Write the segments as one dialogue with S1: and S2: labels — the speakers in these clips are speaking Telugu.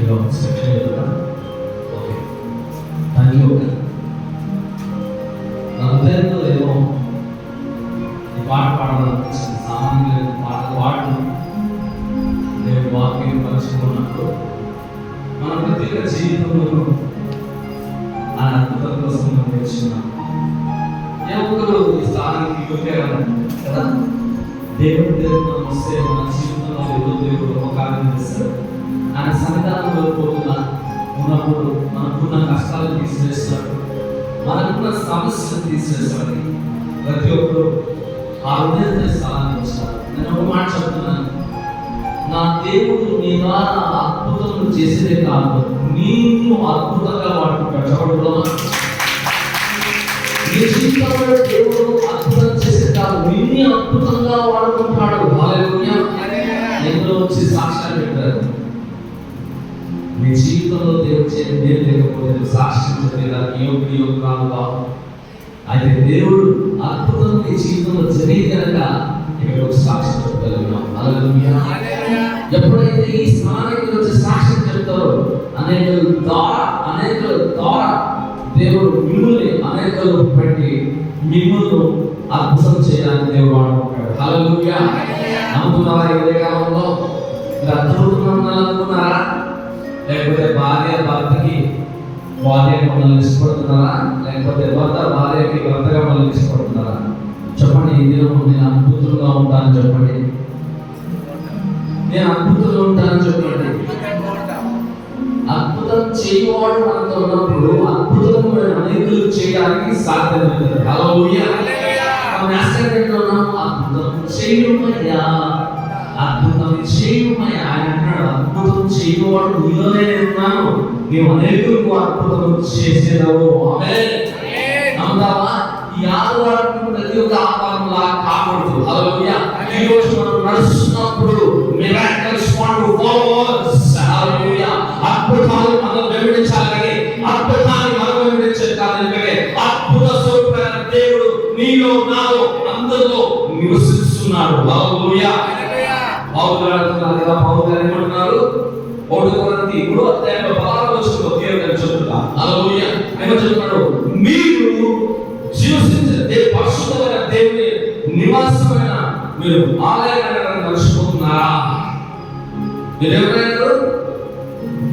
S1: Section okay thank you. నా హృదయంలో ఏమో ఈ పాట పాడాలనిపించింది. సామాన్యులైన పాటలు పాటలు దేవుడి వాక్యం పంచుకున్నప్పుడు మన ప్రత్యేక జీవితంలో ఆ అద్భుతం కోసం మనం నేర్చుకున్నాం. ఏ ఒక్కరు ఈ స్థానానికి యోగ్యాలను కదా, దేవుడి దేవుడు వస్తే మన జీవితంలో ఏదో దేవుడు ఒక కార్యం చేస్తాడు. ఆయన సన్నిధానంలో పోతున్నా ఉన్నప్పుడు మనకున్న కష్టాలను తీసివేస్తాడు, మనకున్న సమస్యలను తీసివేస్తాడు. ప్రతి ఒక్కరు ఆ హృదయ స్థానానికి వస్తారు. నేను ఒక మాట చెప్తున్నాను, నా దేవుడు నీ ద్వారా అద్భుతం చేసేదే కాదు, నీకు అద్భుతంగా వాడుకుంటాడు. చెప్పడం నీ జీవితంలో దేవుడు అద్భుతం చేసేది కాదు, నిన్ను అద్భుతంగా వాడుకుంటాడు. హల్లెలూయా. ఎందులో వచ్చి సాక్ష్యాలు పెట్టారు. నీ జీవితంలో దేవుడు చేయడం నేను లేకపోతే సాక్ష్యం చెప్పేదానికి యోగ్యం కాదు కాదు. అయితే దేవుడు అద్భుతం నీ జీవితంలో జరిగి కనుక ఇక్కడ ఒక సాక్ష్యం చెప్పగలిగినాం. హల్లెలూయా. ఎప్పుడైతే ఈ స్థానానికి వచ్చి సాక్ష్యం చెప్తారో అనేకుల ద్వారా దేవుడు మిమ్మల్ని అనేకలు పెట్టి మిమ్మల్ని అద్భుతం చేయడానికి దేవుడు వాడుకుంటాడు. హల్లెలూయా. నమ్ముతున్నారా? ఇదే కాలంలో అద్భుతం అనుకున్నారా? లేకపోతే భార్య భర్తకి మనల్ని ఇష్టపడుతున్నారా? లేకపోతే భార్యకి భర్తగా మనల్ని ఇష్టపడుతున్నారా? చెప్పండి. ఈ దినం నేను అద్భుతంగా ఉంటానని చెప్పండి. నేను అద్భుతంగా ఉంటానని చెప్పండి. అద్భుతం చేయవాడు మనతో ఉన్నప్పుడు అద్భుతం అనేకులు చేయడానికి సాధ్యమైంది. హల్లెలూయా. అద్భుతం చేయమయ్యా, అద్భుతం చేయమయ్యా. ఆయన అన్నాడు, అద్భుతం చేయవాడు నీలోనే ఉన్నాను, నీవు అనేకులకు అద్భుతం చేసేదావు. ఆమేన్. నమ్ముతావా? ఈ ఆదివారం ప్రతి ఒక్క ఆదివారంలా కాకూడదు. హల్లెలూయా. ఈ రోజు మనం నడుస్తున్నప్పుడు miracles want to follow us. హల్లెలూయా. అద్భుతాలు మనం వెంబడించాలని, అద్భుతాన్ని మనం వెంబడించాలని, అద్భుత స్వరూపమైన దేవుడు నీలో నాలో అందరిలో నివసిస్తున్నాడు. హల్లెలూయా. పౌలు గారు ఏమంటున్నారు? 1 కొరింథీ 3:16 దేవుడు చెప్తున్నా. హల్లెలూయా. ఏమో చెప్తున్నాడు? మీరు జీవించే పరిశుద్ధమైన దేవుని నివాసమైన మీరు ఆలయంగా నడుచుకుంటున్నారా? మీరు ఎవరైనా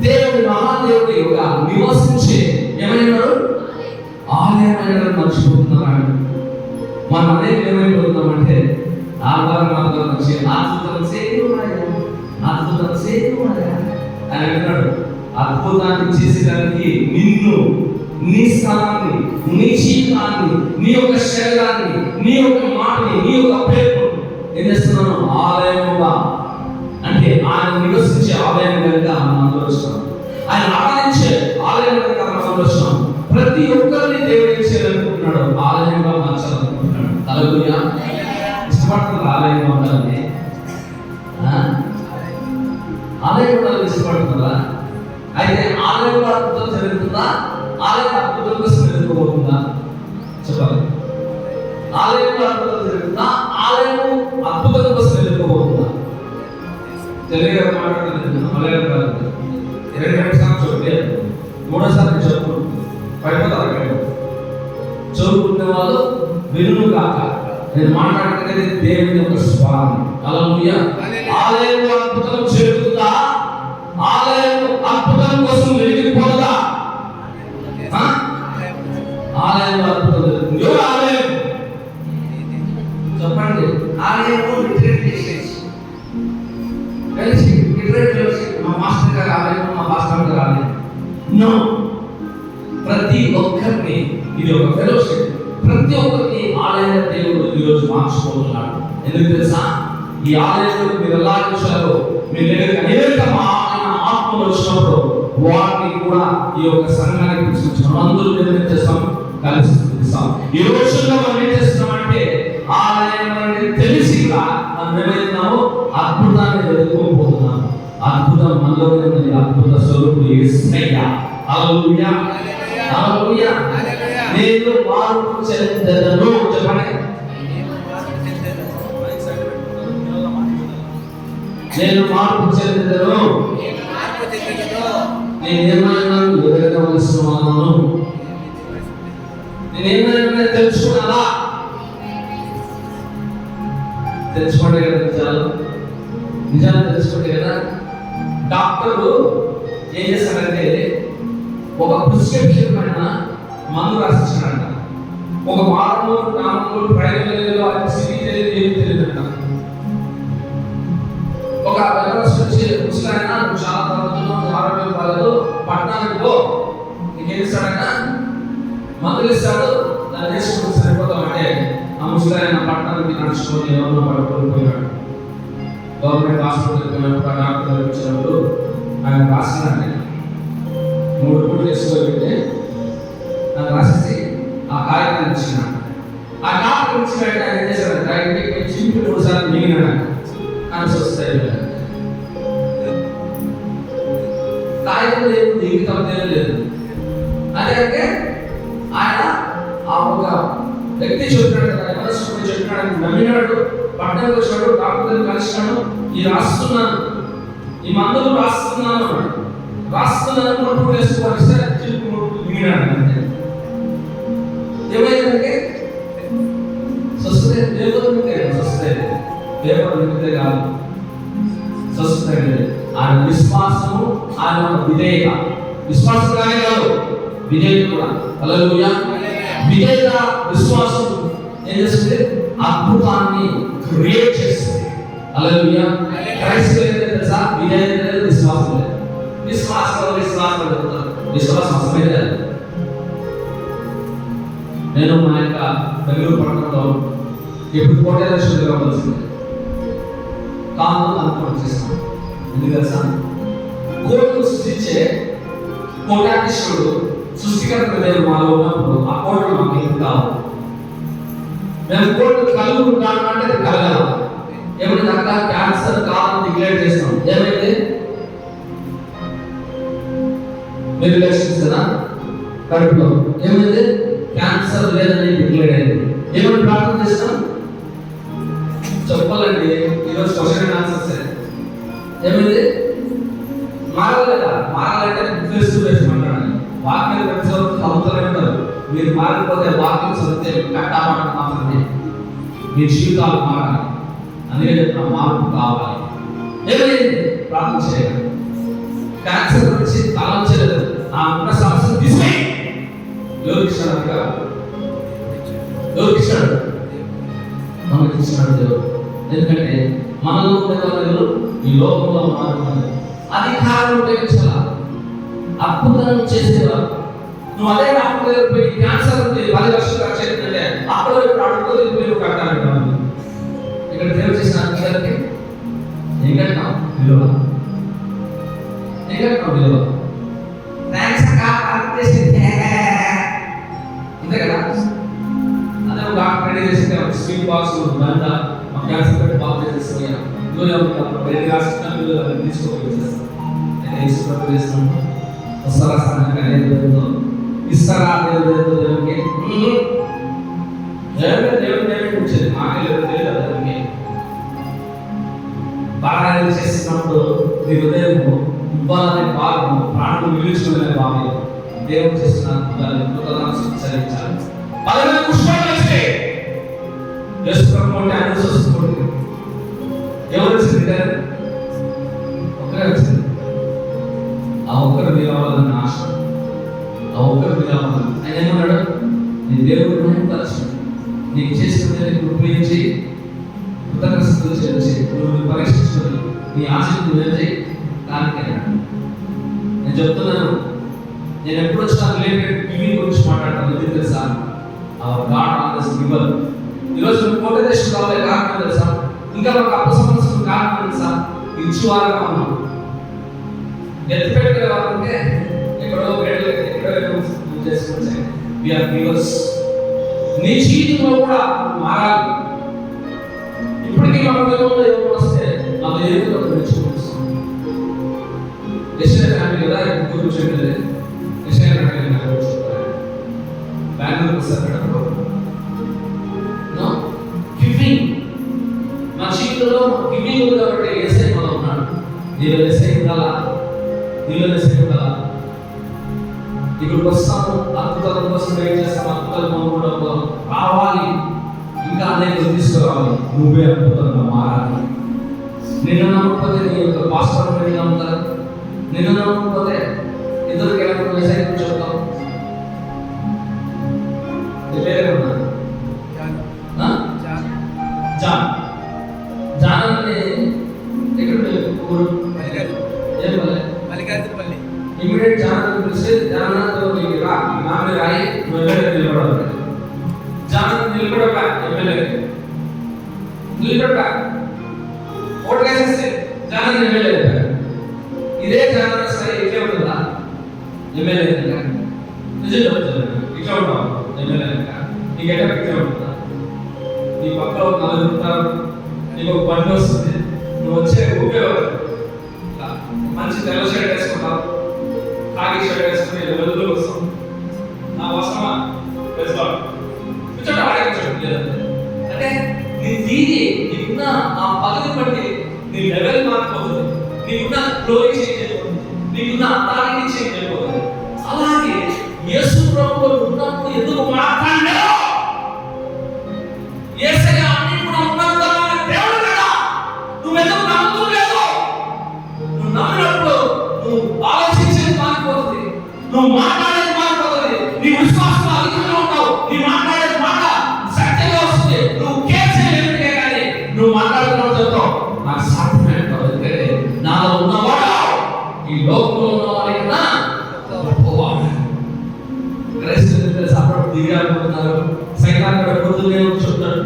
S1: దేవుని మహాదేవుడి యొక్క నివసించే ఏమైనాడు ఆలయమైన నడుచుకుంటున్నారా? మనం అనేక ఏమైపోతున్నామంటే ఆదివారం వచ్చి అద్భుతం చేయమయ్యా అని అంటున్నాడు. అద్భుతాన్ని చేసేదానికి నిన్ను, నీ స్థానాన్ని, నీ జీవితాన్ని, నీ యొక్క శరీరాన్ని, నీ యొక్క మాటని, నీ యొక్క పేరును ఏం చేస్తున్నాను? ఆలయముగా, అంటే ఆయన నివసించే ఆలయం కనుక మనం అందరూ ఆయన ఆరాధించే ఆలయం కనుక మనం అందరూ ప్రతి ఒక్కరిని దేవుడు చేయాలనుకుంటున్నాడు, ఆలయంగా మార్చాలనుకుంటున్నాడు. హల్లెలూయా. ఇష్టపడుతున్నారు ఆలయంగా ఉండాలని? ఆలయం కూడా ఇష్టపడుతున్నారా? అయితే ఆలయంలో అద్భుతం జరుగుతుందా? ఆలయం అద్భుతం కోసం ఎదుర్కోబోతుందా? చెప్పాలి. ఆలయంలో అద్భుతం జరుగుతుందా? ఆలయం అద్భుతం కోసం ఎదుర్కోబోతుందా? తెలుగుగా మాట్లాడలేదు, మలయాళం కాదు. 2 సార్లు చూడండి, 3వ సార్లు చదువు పడిపోతారు. చదువుకునే వాళ్ళు వినును కాక నేను మాట్లాడుతున్నది దేవుని యొక్క స్వరం. హల్లెలూయా. ఆలయంలో అద్భుతం జరుగుతుందా? ఆలయం అద్భుతం కోసం వెలిగిపోదా? ఆలయంలో అద్భుతం జరుగుతుంది. ఎవరు ఆలయం? చెప్పండి. ఆలయం రిట్రీట్ చేసేసి కలిసి రిట్రీట్ చేసి మా మాస్టర్ గారు ఆలయం, మా పాస్టర్ గారు ఆలయం. నో, ప్రతి ఒక్కరిని ఇది ఒక ఫెలోషిప్. ప్రతి ఒక్కరిని ఆలయ దేవుడు ఈరోజు మార్చుకోతున్నాడు. ఎందుకు తెలుసా? ఈ ఆలయంలో మీరు ఎలా చూశారో, మీరు దగ్గర అనేక ఆత్మలు వచ్చినప్పుడు వారిని కూడా ఈ యొక్క సంఘానికి తీసుకొచ్చిన అందరూ ఏం చేస్తాం? కలిసి చూపిస్తాం. ఈ రోజుల్లో మనం ఏం చేస్తున్నామంటే ఆలయం అనేది తెలిసి మనం ఏమైతున్నాము? అద్భుతాన్ని వెతుక్కోపోతున్నాము. అద్భుతం మనలోనే ఉంది. అద్భుత స్వరూపుడు యేసయ్య. హల్లెలూయా. హల్లెలూయా. నేను మార్పు చెందెదను. చెప్పండి. నేను మార్పు చెందెదను. నేనేమైనా ఎదగవలసినాను, నేనేమైనా తెలుసుకున్నారా? తెలుసుకోండి కదా, నిజాలు తెలుసుకోండి కదా. డాక్టరు ఏం చేస్తాడంటే ఒక ప్రిస్క్రిప్షన్ పైన మందు రాసిస్తాడంట. ఒక వారంలో 4 తెలియదు, ఏమి తెలియదంట. ఒక వ్యవస్థ వచ్చి ముసలాయన చాలా తరగతులు ఆరోగ్యం కాలేదు, పట్టణానికి పో, నీకేం ఇస్తాడట? మందులు ఇస్తాడు, దాన్ని వేసుకుని సరిపోతామంటే ఆ ముసలాయన పట్టణానికి నడుచుకొని ఎవరినో పడుకోలిపోయాడు. గవర్నమెంట్ హాస్పిటల్కి పోయినప్పుడు ఆ డాక్టర్ వచ్చినప్పుడు ఆయన రాసినాడు, 3 పూటలు వేసుకోబెట్టి నాకు రాసేసి ఆ కాగితాన్ని ఇచ్చినాడు. ఆ డాక్టర్ ఇచ్చినట్టు ఆయన ఏం చేశాడంటే చింపి 3 సార్లు మిగిలినాడు. కాగితం లేదు, మిగతా లేదు. అదే అంటే ఆయన ఆ ఒక వ్యక్తి చెప్పినాడు, నమ్మినాడు, పట్టణంలో వచ్చాడు, డాక్టర్ కలిసినాడు. ఈ రాస్తున్నాను, ఈ మందులు రాస్తున్నాను 3 వేసుకోవాలిస్తే మిగిలినాడు. అంతే. ఏమైందంటే స్వస్థత దేవుడు నిమిత్తే కాదు, స్వస్థత ఆయన విశ్వాసము, ఆయన విధేయత. విశ్వాసంగానే కాదు, విధేయత కూడా. హల్లెలూయా. విధేయత, విశ్వాసం ఏం చేస్తుంది? అద్భుతాన్ని క్రియేట్ చేస్తుంది. హల్లెలూయా. క్రైస్తవులు ఏంటంటే తెలుసా? విధేయత లేదు, విశ్వాసం లేదు. విశ్వాసం అవసరమే లేదు. నేను మా యొక్క బెంగళూరు పట్టణంలో ఎప్పుడు కోటేశ్వరుడు కావాల్సింది కాదు అనుకోవడం చేస్తాను. ఎందుకంటే కోటను సృష్టించే కోటాధీశ్వరుడు, సృష్టికర్త దేవుడు మాలో ఉన్నప్పుడు ఆ కోటలు మాకు ఏం కావాలి? మేము కోటలు కలుగుకుంటాను అంటే అది కలగాలి. ఏమైంది అక్కడ? క్యాన్సర్ కాదని డిక్లేర్ చేస్తాం. ఏమైంది? మీరు లక్షిస్తారా? కడుపులో ఏమైంది? క్యాన్సర్ లేదని డిక్లేర్ అయింది. ఏమైనా ప్రార్థన చేస్తాం? చెప్పాలండి, ఈరోజు క్వశ్చన్ అండ్ ఆన్సర్స్ ఏమైంది? మారలేదా? మారాలంటే ఫేస్ టు ఫేస్ మాట్లాడాలి. వాక్యం అవుతూనే ఉంటారు. మీరు మారిపోతే వాక్యం సత్యం కట్టామని మాత్రమే మీ జీవితాలు మారాలి. అందుకే చెప్పిన మార్పు కావాలి. ఏమైంది? ప్రార్థన చేయాలి. క్యాన్సర్ గురించి ఆలోచించలేదు, ఆ ఉన్న సమస్యను తీసేయి. ఎవరికి ఇస్తాడు? మనకి ఇస్తున్నాడు దేవుడు. ఎందుకంటే మనలో ఉండేవాళ్ళు ఈ లోకంలో ఉన్నారు. అధికారం ఉపయోగించాల, అద్భుతం చేసేవారు. నువ్వు అదే డాక్టర్ దగ్గర పోయి క్యాన్సర్ ఉంది 10 లక్షలు ఖర్చు అవుతుందంటే అక్కడ అడుగుతో వెళ్ళిపోయి కట్టాలి. ఇక్కడ దేవుడు చేసిన అధికారికి ఏం కట్టాం? విలువ. ఏం కట్టాం? విలువ. అంతే కదా? అదే ఒక డాక్టర్ రెడీ చేసి స్వీట్ బాక్స్ బంద క్యాన్సర్ పెట్టి బాగా చేసేస్తాను. ఇస్తారా? దేవుడికి వచ్చేది మాకు తెలియదు. బాగా చేసినప్పుడు మీ హృదయం ఇవ్వాలనే భాగం, ప్రాణం విలుచుకునే భావం దేవుడు చేసిన చరించాలి. ఎవరు వచ్చింది? ఒకరే వచ్చింది. ఆ ఒక్కరు మీరు అవ్వాలన్న ఆశ, ఆ ఒక్కరు మీరు అవ్వాలని ఆయన ఏమన్నాడు? నీ దేవుడు కలిసి నీకు చేసిన ఉపయోగించి కృతజ్ఞతలు చేసి నువ్వు పరీక్షించుకొని నీ ఆశను నువ్వేం చేయి. దానికే నేను చెప్తున్నాను, నేను ఎప్పుడు వచ్చినా రిలేటెడ్ గివింగ్ గురించి మాట్లాడతాను. ఎందుకు తెలుసా? God always giver. ఈరోజు కోటేశ్వర కావాలి కారణం తెలుసా? ఇంకా మాకు అపసమస్యలు కారణం తెలుసా? ఇచ్చువారుగా ఉన్నాం. ఎత్తిపెట్టే వాళ్ళంటే ఎక్కడో ఎక్కడో చేసుకొచ్చాయి. We are givers. నీ జీవితంలో కూడా మారాలి. ఇప్పటికీ మన ఉద్యోగంలో ఏమో వస్తే మనం ఏదో మెచ్చుకుంటాం. ఎస్ఐ ఫ్యామిలీ కదా, ముగ్గురు కూర్చోండి. ఎస్ఐ ఫ్యామిలీ బెంగళూరు వస్తారు. గివింగ్ మన జీవితంలో గివింగ్ ఉంది కాబట్టి ఎస్ఐ మనం ఉన్నాడు. నేను ఎస్ఐ ఉండాలా? నీళ్ళని సేపు కదా. ఇక్కడికి వస్తాము, అద్భుతాల కోసం వెయిట్ చేస్తాం, అద్భుతాలు పొందుకోవడం రావాలి, ఇంకా అనేక తీసుకురావాలి. నువ్వే అద్భుతంగా మారాలి. నిన్ను నమ్మకపోతే నీ యొక్క పాస్టర్ మీద నమ్ముతారు. నిన్ను నమ్మకపోతే ఇద్దరికి ఎలా మెసేజ్ చెప్తావు. జానని ఎక్కడ ఊరు ఏం మల్లికార్జునపల్లి. ఇమీడియట్ జానని పిలిస్తే జానతో నామే రాయి నిలబడాలి. జానని నిలబడక ఎమ్మెల్యే నిలబడక ఓటు వేసేస్తే జానని ఎమ్మెల్యే. ఇదే జానన స్థాయి ఇట్లే ఉంటుందా ఎమ్మెల్యే? నిజం చెప్తాను, ఇట్లా ఉంటావు ఎమ్మెల్యే. నీకు ఎక్కడ ఇట్లా ఉంటుందా? నీ పక్కన ఒక నలుగురు ఉంటారు, నీకు ఒక బండి వస్తుంది, నువ్వు వచ్చే ఊపేవారు మంచి తెల్ల షర్ట్ వేసుకుంటావు, కాకి షర్ట్ వేసుకుని వెలుగులో వస్తాం. నా వస్తామా కూర్చోండి, ఆడే కూర్చోండి అంటే నీ దీని నీకున్న ఆ పదవి బట్టి నీ లెవెల్ మారిపోతుంది, నీకున్న గ్లోరీ చేంజ్ అయిపోతుంది, నీకున్న అథారిటీ చేంజ్ అయిపోతుంది. అలాగే యేసు ప్రభువు ఉన్నప్పుడు ఎందుకు మాట్లాడలేదు? యేసయ్య అన్ని కూడా ఉన్నంత దేవుడు కదా, నువ్వు ఎందుకు నమ్ముతలేదు? నువ్వు నమ్మినప్పుడు నువ్వు ఆలోచించేది మారిపోతుంది, నువ్వు మాట్లాడేది మారిపోతుంది, నీ విశ్వాసం అధికంగా ఉంటావు, నీ మాట్లాడేది మాట సత్యంగా వస్తుంది. నువ్వు కేర్ చేయలేదే కానీ నువ్వు మాట్లాడుతున్నావు చెప్తావు నాకు సాధ్యమే అంటావు. ఎందుకంటే నాలో ఉన్నవాడు ఈ లోకంలో ఉన్నవాడి కన్నా గొప్పవాడు. క్రైస్తవులు సపరేట్ దిగాలనుకుంటున్నారు. సైతాన్ కూడా పొద్దున్నే చెప్తాడు,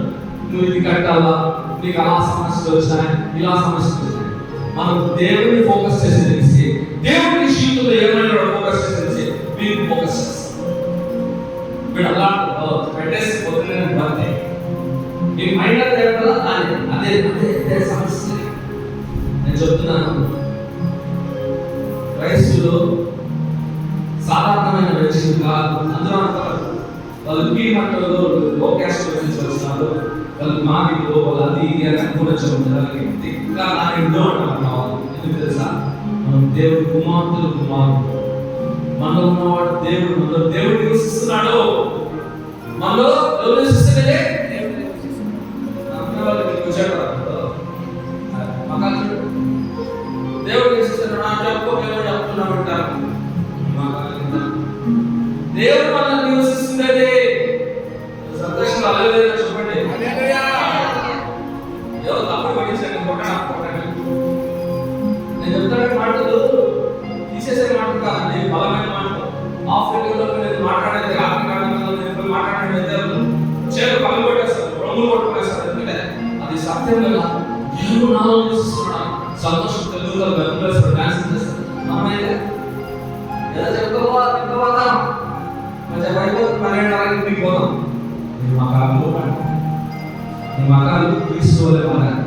S1: నువ్వు ఇది కట్టాలా, నీకు అలా సమస్యలు వచ్చినాయి, ఇలా సమస్యలు వచ్చినాయి. మనం దేవుడిని ఫోకస్ చేసి తెలిసి, దేవుడి జీవితంలో ఏమైనా ఫోకస్ చేసి తెలిసి మీరు ఫోకస్ చేస్తాం. వీడు అలా పెట్టేసి పొద్దున్నే బర్త్డే మీ మైండ్ అంతా కదా అదే అదే అదే సమస్య. నేను చెప్తున్నాను, క్రైస్తవులు సాధారణమైన వ్యక్తులు కాదు. అందరూ అంటారు వాళ్ళు కీమంటలో లో క్యాస్ట్ నుంచి వస్తున్నారు, వాళ్ళు మాదిలో వాళ్ళు అది ఇది అని అనుకోవచ్చు. ఇంకా నాకు ఎన్నో అంటున్నాను. ఎందుకు తెలుసా? మనం దేవుడి కుమారుడు. మనలో ఉన్నవాడు దేవుడు, మనలో దేవుడు నివసిస్తున్నాడు. మనలో ఎవరు నివసిస్తున్నాడే? దేవుడు నివసిస్తున్నాడు చెప్పుకున్నాడు అంటారు. దేవుడు మనల్ని నివసిస్తుండే సంతోషంగా అలలేదు చెప్పండి. ఎవరు తప్పుడు పట్టించండి, నేను చెప్తాను మాటలు తీసేసే మాట కాదు, నేను బలమైన మాటలు. ఆఫ్రికాలో నేను మాట్లాడేది ఆఫ్రికా మాట్లాడేది చేతులు పనులు కొట్టేస్తారు, రంగులు కొట్టుకునేస్తారు. ఎందుకంటే అది సత్యం కదా. దేవుడు నాలో నివసిస్తున్నాడు, సంతోషం తెలుగులో గర్భేస్తారు, డాన్స్ చేస్తారు. మనమైతే ఎలా చెప్పుకోవా తిప్పుకోవా కొంచెం అయిపోతుంది, 12 మీకు పోతాం. నీ మకాలు క్రీస్తు వలె మారాలి,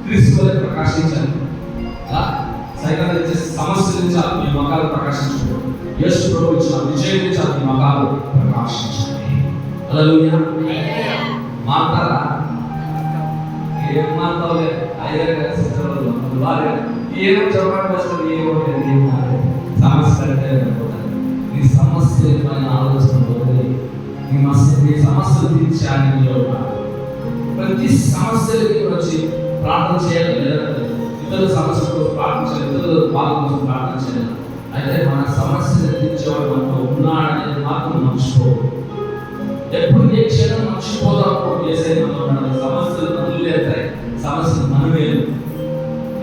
S1: క్రీస్తు వలె ప్రకాశించాలి. సైతాన్ ఇచ్చే సమస్య నుంచి మీ మకాలు ప్రకాశించు. యేసు ప్రభు ఇచ్చిన విజయం నుంచి మీ మకాలు ప్రకాశించాలి. హల్లెలూయా. మాట్లాడరా? ఏం మాట్లాడలే ఏమో చెప్పడం వస్తుంది, ఏమో సమస్య నీ సమస్య పైన ఆలోచన పోతుంది. నీ సమస్యలు తీర్చాలని ప్రతి సమస్యలకి వచ్చి ప్రార్థన చేయాలి. ఇతరుల సమస్యల కోసం ప్రార్థన చేయాలి, ఇతరుల బాధ కోసం ప్రార్థన చేయాలి. అయితే మన సమస్యలు తీర్చేవాడు మనతో ఉన్నాడనేది మాత్రం మర్చిపో. ఎప్పుడు ఏ క్షణం మర్చిపోతాం చేసే సమస్యలు వదిలేస్తాయి, సమస్యలు మనమే.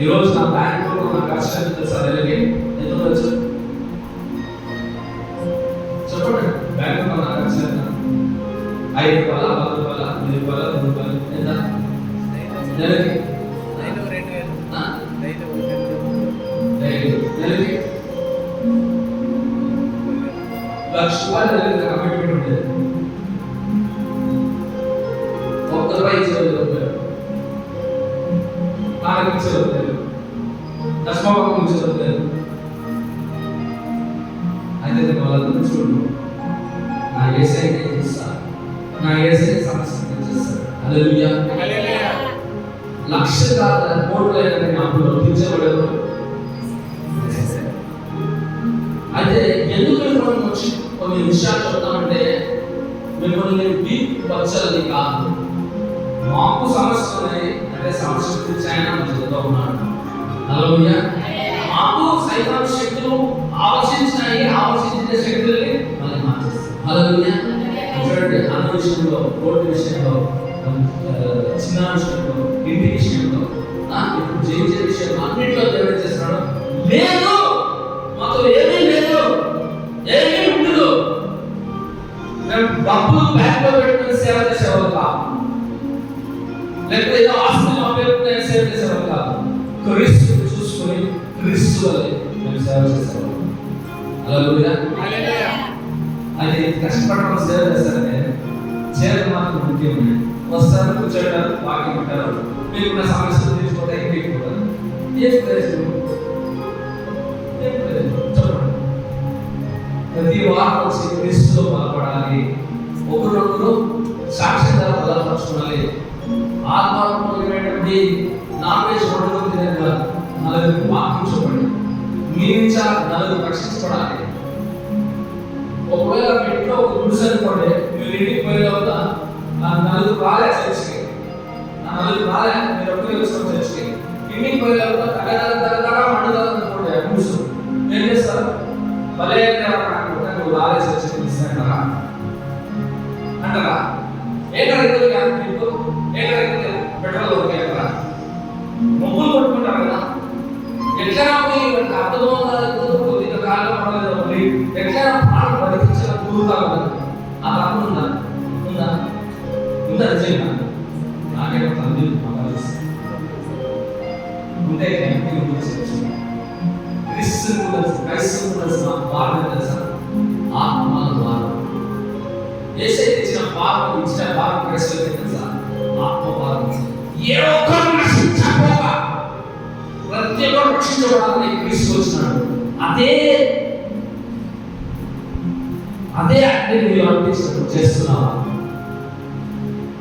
S1: ఈరోజు నా బ్యాంకులో నా కష్టాన్ని తెలుసా? ఎంతో తెలుసు చెప్పండి. బ్యాంకులో నా కష్టాన్ని 5 రూపాయల 10 రూపాయల 2 రూపాయల 3 రూపాయలు ఎంత నెలకి? నెలకి 1,00,000 రూపాయలు నెలకి కమిట్మెంట్ ఉండేది. ఒక్క రూపాయి ఇచ్చేవాళ్ళు, నాకు ఇచ్చేవాళ్ళు, దశమభాగం ఇచ్చేవాళ్ళు. అయితే నేను వాళ్ళందరూ చూడు, నా యేసయ్య నేను చూస్తాను, నా యేసయ్య సమస్య చేస్తాను. హల్లెలూయా. 1,00,000 కాదు, 3,000 అప్పుడు తీర్చబడేవారు. కొన్ని విషయాలు చెప్తామంటే మిమ్మల్ని వీక్ పరచాలని కాదు. మాకు సమస్యలు ఉన్నాయి అంటే సమస్య గురించి ఆయన చెప్తా ఉన్నాడు. హల్లెలూయా. మాకు సైతాను శక్తులు ఆవర్షించినాయి, ఆవర్షించిన శక్తుల్ని మళ్ళీ మార్చేస్తాయి. హల్లెలూయా. చూడండి, అన్న విషయంలో, కోర్టు విషయంలో, చిన్న విషయంలో, ఇంటి విషయంలో, ఇప్పుడు జయించే విషయంలో అన్నింటిలో దేవుడు చేస్తున్నాడు. లేదు, మాకు ఏమీ లేదు, ఏమీ ఉండదు, మేము డబ్బులు బ్యాంక్ లో పెట్టుకుని సేవ చేసేవాళ్ళు కాదు, లేకపోతే ఏదో ఆస్తులు పెట్టుకుని సేవ చేసేవాళ్ళు కాదు. క్రీస్తు చూసుకుని క్రీస్తు వలె మేము సేవ చేసేవాళ్ళు. హల్లెలూయా. అది కష్టపడడం సేవ చేస్తారంటే చేయడం మాత్రం ముఖ్యమే. వస్తారు, కూర్చోటారు, వాక్యం ఉంటారు, మీకున్న సమస్యలు తీర్చుకుంటే ఇంటికిపోతారు. ఏం ప్రయోజనం? చెప్పండి. ప్రతి వారం వచ్చి క్రీస్తులో బలపడాలి, ఒకరొకరు సాక్షిగా బలపరచుకోవాలి. ఆత్మీయమైనటువంటి నాన్ వెజ్ వంటలు తినక నలుగురికి వాక్యం చెప్పండి. మీ నుంచి నలుగురు రక్షించబడాలి. ఒకవేళ మీ ఇంట్లో ఒక గుడిసె అనుకోండి, మీరు ఇంటికి పోయిన తర్వాత నలుగురు రాలే చర్చికి, నలుగురు రాలే, మీరు ఒక్కరే వచ్చారు చర్చికి. ఇంటికి పోయిన తర్వాత తగ్గ మండుదనుకోండి గుడిసు, ఏం చేస్తారు? భలే నువ్వు రాలే చర్చికి అంటారా? అంటారా? పెట్రోల్ దొరికారా? మొగ్గులు కొట్టుకుంటారు కదా. ఎట్లా అర్థమవుతుంది కాలం పడలేదు, ఎట్లా ప్రాణం బతికించిన దూరుతారు కదా. ఆ తప్పు ఉందా? ఉందా? ఉందా? నిజంగా నాకేమో తండ్రి ఉంటే క్రైస్తవులు భారత తెలుసా? ఆత్మల భారం. ఏసై తెచ్చిన భారం, ఇచ్చిన భారం క్రైస్తవులకి తెలుసా? ఆత్మ భారం. ఏ ఒక్కరు రక్షించకపోగా ప్రతి ఒక్కరు రక్షించబడాలని క్రీస్తు వచ్చినాడు. అదే అగ్ని మీరు అనిపించినట్టు చేస్తున్నావా?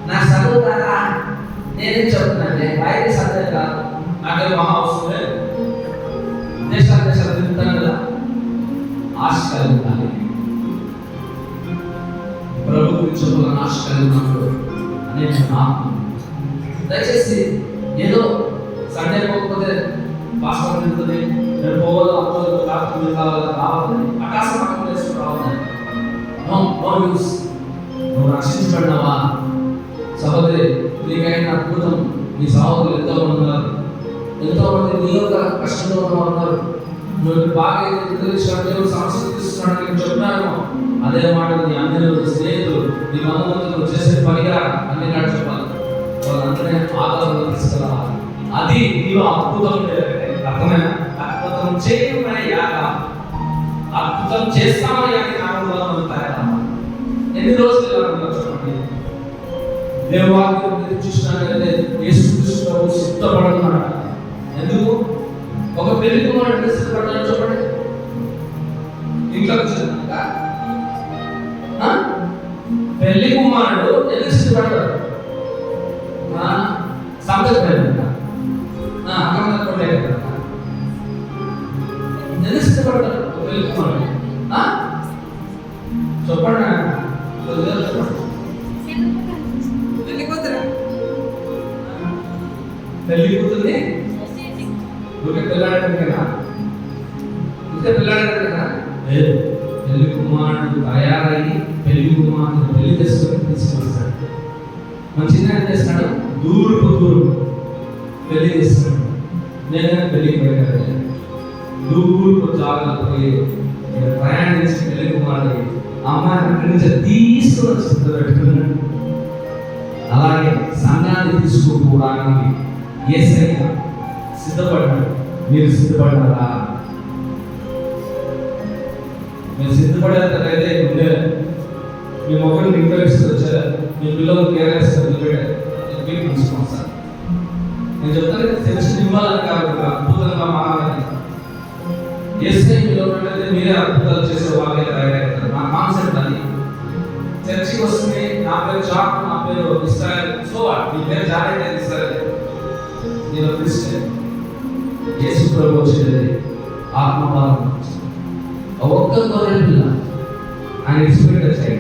S1: నా చదువు కదా, నేనేం చెప్తున్నానంటే బయట చదివే కాదు, నాకు మహా అవసరం లేదు. దేశాలు తిరుగుతాను కదా, ఆశ కలిగి ఉండాలి. ప్రభు గురించి ఆశ కలిగి ఉన్నప్పుడు అనేది నాకు దయచేసి ఏదో సండే పోకపోతే భాష తిరుగుతుంది, నేను పోవాలో అప్పుడు రావాలని ఆకాశం చేసుకుని రావాలని. నువ్వు రక్షించబడినావా? సహోదరి, నీకైన అద్భుతం. నీ సహోదరులు ఎంతో మంది ఉన్నారు, ఎంతో మంది నీ యొక్క కష్టంలో ఉన్నారు. నువ్వు బాగా సమస్య తీసుకున్నాడు చెప్పినాను. అదే మాట నీ అన్యులు, స్నేహితులు, నీ బంధువులు చేసే పనిగా అన్ని నాడు చెప్పాలి. వాళ్ళందరినీ ఆధారంలో తీసుకురావాలి. అది నీలో అద్భుతం. అర్థమైన అద్భుతం చేయమనే యాగ, అద్భుతం చేస్తామని ఎన్ని రోజులు చెప్పండి. దేవాలయం చూసినట్లయితే యేసుక్రీస్తు ప్రభు సిద్ధపడుతున్నాడు. ఎందుకు? ఒక పెళ్లి కుమారుడు సిద్ధపడ్డాడు చెప్పండి. ఇంట్లో వచ్చినాక పెళ్లి కుమారుడు ఎందుకు సిద్ధపడ్డాడు? సంగతి ఎందుకు సిద్ధపడ్డాడు పెళ్లి కుమారుడు? చెప్పండి. పెళ్లి కూతుర్ని పిల్లాడేనా? పిల్లాడేనా? లేదు. పెళ్లి కుమారుడు తయారయ్యి పెళ్లి కుమారుడు పెళ్లి చేసుకుని తీసుకొస్తాడు. మంచిగా ఏం చేస్తాడు? దూరు పెళ్లి చేస్తాడు. నేను పెళ్లికి పోయి దూరు జాగ్రత్త పోయి ప్రయాణించి పెళ్లి కుమారుడు అమ్మాయి అక్కడి నుంచి తీసుకుని సిద్ధ పెట్టుకున్నాడు. అలాగే సంఘాన్ని తీసుకుపోవడానికి యేసయ్య సిద్ధపడ్డాడు. మీరు సిద్ధపడ్డారా? మీరు సిద్ధపడేటట్లయితే ఉండే మీ మొక్కలు ఇంట్లో వచ్చారు, మీ పిల్లలు కేరేస్తారు, తీసుకొస్తారు. నేను చెప్తాను తెలిసి ఇవ్వాలని కాదు, అద్భుతంగా మారాలని. యేసయ్య మీలో ఉన్నట్లయితే మీరే అద్భుతాలు చేసే వాళ్ళే తయారవుతారు. నా కాన్సెప్ట్ అది. చర్చికి వస్తుంది, నా పేరు జాక్, నా పేరు ఇస్రాయల్. సో మీ పేరు జారైతే ఇస్రాయల్, నేను క్రిస్టియన్. యేసు ప్రభు వచ్చేది ఆత్మభావం. ఒక్క గొర్రె పిల్ల ఆయన ఎక్స్పెక్ట్ వచ్చాయి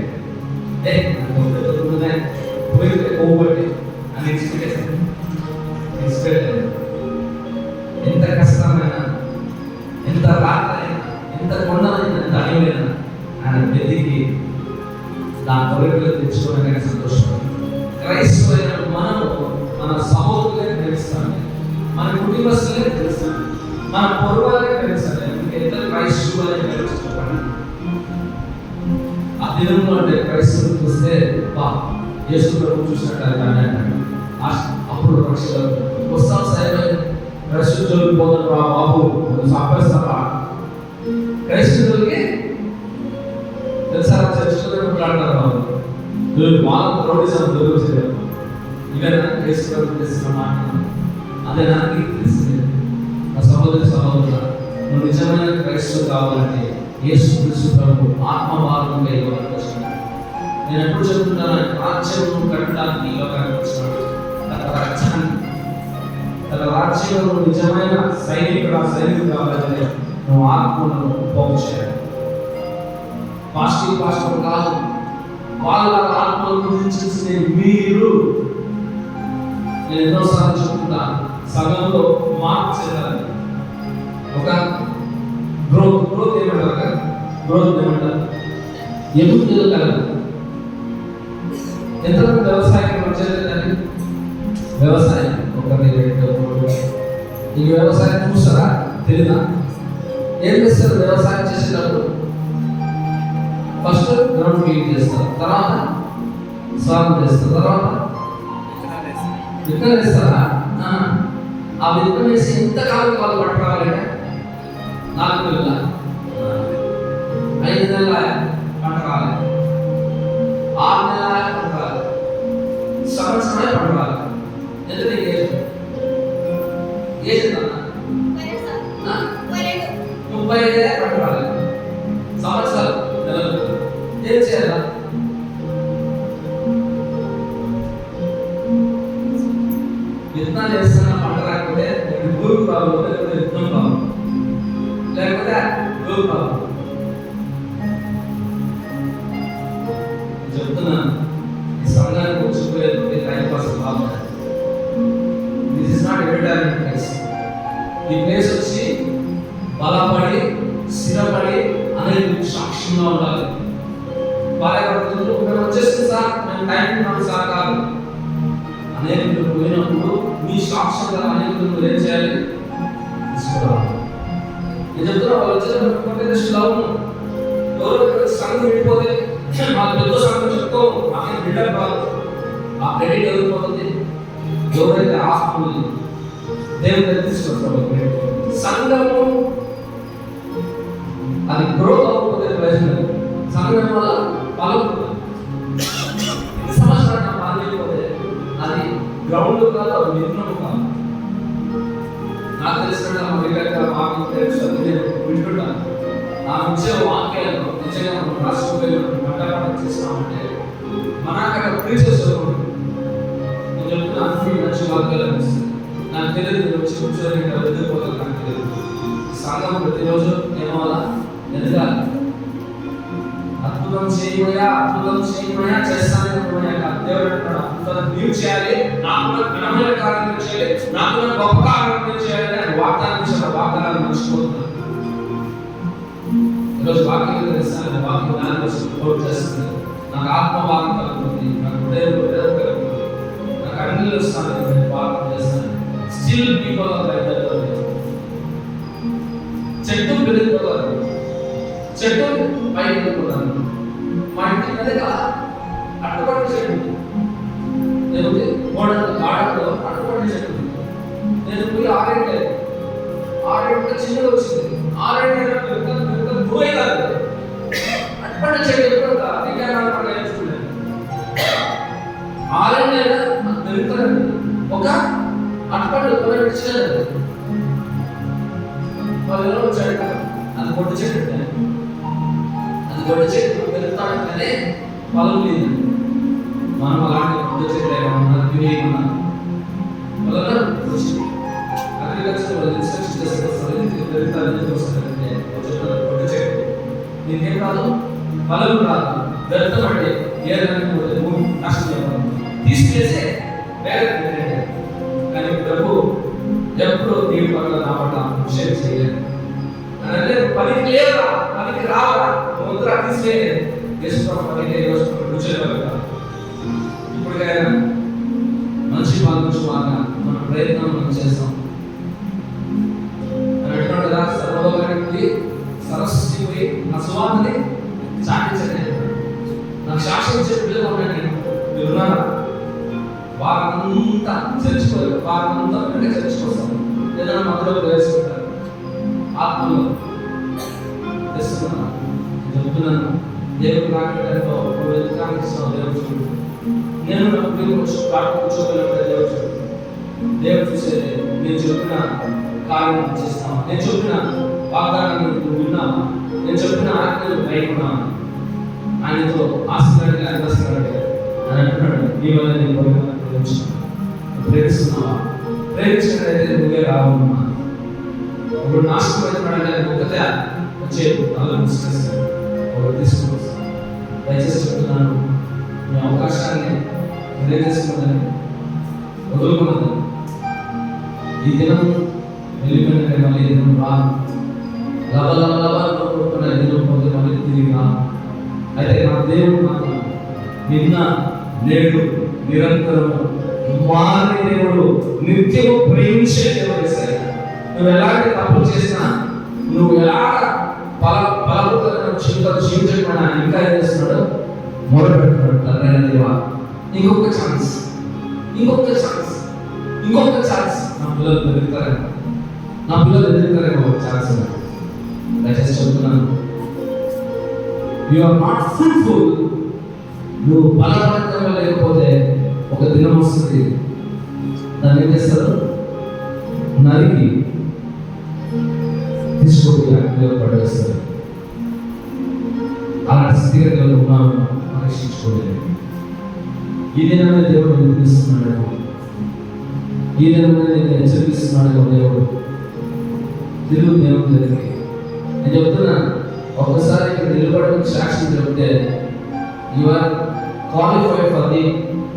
S1: పోగొట్టి అని ఎక్స్పెక్ట్ ఎంత కష్టమైనా, ఎంత రాత్రైనా, ఎంత కొండలైనా, ఎంత అడవులైనా ఆయన వెతికి దాని కొరకు తెచ్చుకోవడానికి సంతోషం. క్రైస్తవులైన మనము మన సహోదరులే ప్రేమిస్తాము, మన కుటుంబస్తులే ప్రేమిస్తాము, మన పొరుగులే ప్రేమిస్తాము. ఎంత క్రైస్తవులే ప్రేమించుకోవాలి. ఆ దినంలో అంటే క్రైస్తవులు చూస్తే యేసు ప్రభు చూసినట్టు కానీ అప్పుడు రక్షణ వస్తాం సరే క్రైస్తవులు పోతున్న బాబు సంపేస్తారా క్రైస్తవులకి తెలుసా? చర్చలో మాట్లాడతారు వాళ్ళు ప్రౌఢిజం దొరుకుతుంది. ఇవేనా యేసు ప్రభు తెలిసిన మాట? అదే నాకు తెలిసింది. నా సహోదరి సహోదరుల, నువ్వు నిజమైన క్రైస్తవులు కావాలంటే యేసు క్రీస్తు ప్రభు ఆత్మభాగంగా ఇవ్వడానికి వచ్చినాడు. నేను ఎప్పుడు చెప్తున్నాను, రాజ్యం కట్టడానికి ఈ లోకానికి వచ్చినాడు. తన రాజ్యంలో నిజమైన సైనికుడు కావాలంటే నువ్వు ఆత్మను పోగు చేయాలి. పాస్టర్ కాదు, వాళ్ళ ఆత్మల గురించి మీరు, నేను ఎన్నోసార్లు చెప్తున్నాను, సగంలో మార్పు చెందాలి. ఒక గ్రోత్ ఏమంటారు? ఎదుగుదల కలదు. ఎంతమంది వ్యవసాయం వచ్చేది? వ్యవసాయం ఒకరి ఈ వ్యవసాయం చూస్తారా? తెలీదా? ఏం చేస్తారు వ్యవసాయం చేసేటప్పుడు? ఫస్ట్ గ్రౌండ్ క్లీన్ చేస్తారు, తర్వాత సాగు చేస్తారు, తర్వాత విత్తనం వేస్తారా? ఆ విత్తనం వేసి ఎంతకాలం వాళ్ళు పట్టుకోవాలంటే 4 నెలల 5 నెలల పంట రావాలి, 6 నెలల పంట రావాలి, సంవత్సరమే పంట రావాలి. ఎందుకంటే ఏజ్ 35 పంట రావాలి, సంవత్సరాలు నెలలు. ఏం చేయాలా? విత్తనాలు వేస్తున్నా పంట రాకపోతే భూమి ప్రాబ్లం, లేకపోతే విత్తనం ప్రాబ్లం, లేకపోతే భూమి ప్రాబ్లం. చెప్తున్నాను, ఈ సంఘానికి వచ్చిపోయేది టైం పాస్ కాదు. This is not entertainment place. ఈ ప్లేస్ వచ్చి బలపడి స్థిరపడి అనేది సాక్ష్యంగా ఉండాలి. భార్యాభర్తలు మేము వచ్చేస్తుంది సార్, మేము టైం ఉన్నాము సార్ కాదు. అనేకులు పోయినప్పుడు మీ సాక్ష్యంగా అనేకులు ఏం చేయాలి? తీసుకోవాలి. నేను చెప్తున్నా, వాళ్ళు వచ్చేటప్పుడు ఎవరు సంఘం విడిపోతే మా పెద్ద సంఘం చెప్తూ మాకు బిల్డర్ కాదు, ఆ క్రెడిట్ ఎవరిపోతుంది? ఎవరైతే ఆత్మ దేవుడు తీసుకొస్తాడు సంఘము అది గ్రోత్ అవ్వకపోతే ప్రయోజనం. సంఘం వల్ల పాల్గొంటుంది. సంవత్సరాన్ని పాల్గొకపోతే అది గ్రౌండ్ కాదు, అది విత్తనం కాదు. నాకు తెలిసిన మాకు తెలుసు, నేను వింటున్నాను. ఆ వచ్చే వాక్యాలను నిజంగా మనం రాష్ట్రంలో మండపాఠం చేస్తామంటే మనకు ప్రీచర్స్ నేను చెప్తున్నా అన్ని మంచి వాక్యాలు అనిపిస్తుంది. నాకు తెలియదు వచ్చి కూర్చొని ఎదుర్కోవాలి, నాకు తెలియదు. సంఘం ప్రతిరోజు ఏమవాలా? ఎదగాలి. అద్భుతం చేయబోయా చేస్తానే దేవుడు అంటాడు, అద్భుతం నీవు చేయాలి, నాకు ఘనమైన కార్యం చేయాలి, నాకు గొప్ప కార్యం చేయాలి అని వాగ్దానం చేసిన వాగ్దానాలు మర్చిపోతున్నాను. ఈరోజు వాక్యం తెలుస్తాను, వాక్యం దాని కోసం చేస్తుంది. నాకు ఆత్మ భాగం కలుగుతుంది, నాకు హృదయం కలుగుతుంది, నాకు అన్ని వస్తాను, నేను భాగం చేస్తాను. Still people are like that. చెట్టు పెరిగిపోతారు, చెట్టు పైకి వెళ్ళిపోతాను. మా ఇంటి మీద అట్టుపడి చెట్టు, నేను ఆడలో అట్టుపడి చెట్టు, నేను పోయి 6 చిన్నగా వచ్చింది. 6 పోయి కాదు అట్టుపడి చెట్టు ఎప్పుడు నేర్చుకున్నాను. 6 పెరుగుతానండి. ఒక అట్టుపడి ఇచ్చినది వాళ్ళు వచ్చాడు, అది గొడ్డు చెట్టు, అది గొడ్డు చెట్టు పెరుగుతానే పొలం లేదు. మనం అలాంటి గొడ్డు చెట్లు ఏమన్నా తినేయమన్నా వల్ల అగ్రికల్చర్ రీసెర్చ్ చేస్తారు, పెరుగుతారు. గొడ్డు చెట్టు నీకేం కాదు, బలం రాదు, వ్యర్థం అంటే ఏదైనా నష్టం తీసుకునేసే వేరే. కానీ ప్రభు ఎప్పుడు నీవు పట్ల నా పట్ల విషయం చేయలేదు అని అంటే పనికి లేదా, పనికి రావా, ముద్ర తీసుకునే వేసుకోవడం పనికి రుచిగా ఇప్పటికైనా మంచి పాల్గొంచుకోవాలని మన ప్రయత్నం మనం చేస్తాం. అన్నట్టుగా సర్వలోకానికి సరస్వతి పోయి ఆ సువార్తని చాటించండి. నాకు శాస్త్రం చెప్పలేదు ఉన్నాను, మీరు ఉన్నారా? వారంతా చర్చిపోయారు, వారంతా చర్చిపోతారు, ఏదైనా మధ్యలో ప్రవేశిస్తారు ఆత్మలో తెస్తున్నాను. చెప్తున్నాను, దేవుడు రాకడంతో వెతకానికి ఇస్తాను. దేవుడు చూడు, నేను కూర్చోగలిగినప్పుడు దేవుడు చూడు, దేవుడు చూసేది నేను చెప్పిన కార్యం చేస్తాను, నేను చెప్పిన వాగ్దానాన్ని నువ్వు విన్నావా, నేను చెప్పిన ఆజ్ఞలు పైకున్నావా, ఆయనతో ఆశీర్వాడిగా అందిస్తున్నాడు అని అంటున్నాడు. నీ వల్ల నేను ప్రేమిస్తున్నావా? ప్రేమించినట్లయితే నువ్వే రావున్నా. ఇప్పుడు నాశనం అవుతున్నాడంటే ఒకటే వచ్చే ఒకటి తీసుకొస్తాను. దయచేసి చెప్తున్నాను, మీ అవకాశాన్ని తెలియజేసుకున్నదని వదులుకున్నదని. ఈ దినం వెళ్ళిపోయినట్టే మళ్ళీ ఈ దినం రాదు. లబలబలబడుకున్న దినం పోతే మళ్ళీ తిరిగి రాదు. అయితే నా దేవుడు నాకు నిన్న నేడు నిరంతరము మారి దేవుడు, నిత్యము ప్రేమించే దేవుడు. నువ్వు ఎలాంటి తప్పులు చేసినా, నువ్వు ఎలాగ బలవంతమైన జీవించకుండా ఇంకా ఏం చేస్తున్నాడు, మొదలుపెడుతున్నాడు. తండ్రి దేవా, ఇంకొక ఛాన్స్, ఇంకొక ఛాన్స్, ఇంకొక ఛాన్స్. నా పిల్లలు ఎదుగుతారేమో, నా పిల్లలు ఎదుగుతారేమో ఒక ఛాన్స్. దయచేసి చెప్తున్నాను, యు ఆర్ నాట్ ఫ్రూట్ఫుల్. నువ్వు బలవంతంగా లేకపోతే ఒక దినం వస్తుంది, దాన్ని ఏం చేస్తారు, నరికి తీసుకొని అగ్నిలో పడేస్తారు. అలాంటి స్థితిగతిలో ఉన్నాను, పరీక్షించుకోలేదు. ఈ దినమే దేవుడు నిర్మిస్తున్నాడు, ఈ దినమే నేను హెచ్చరిస్తున్నాడు దేవుడు. తిరుగు దేవుడు దగ్గరికి నేను చెప్తున్నా, ఒక్కసారి ఇక్కడ నిలబడడం సాక్ష్యం చెప్తే you are qualified for the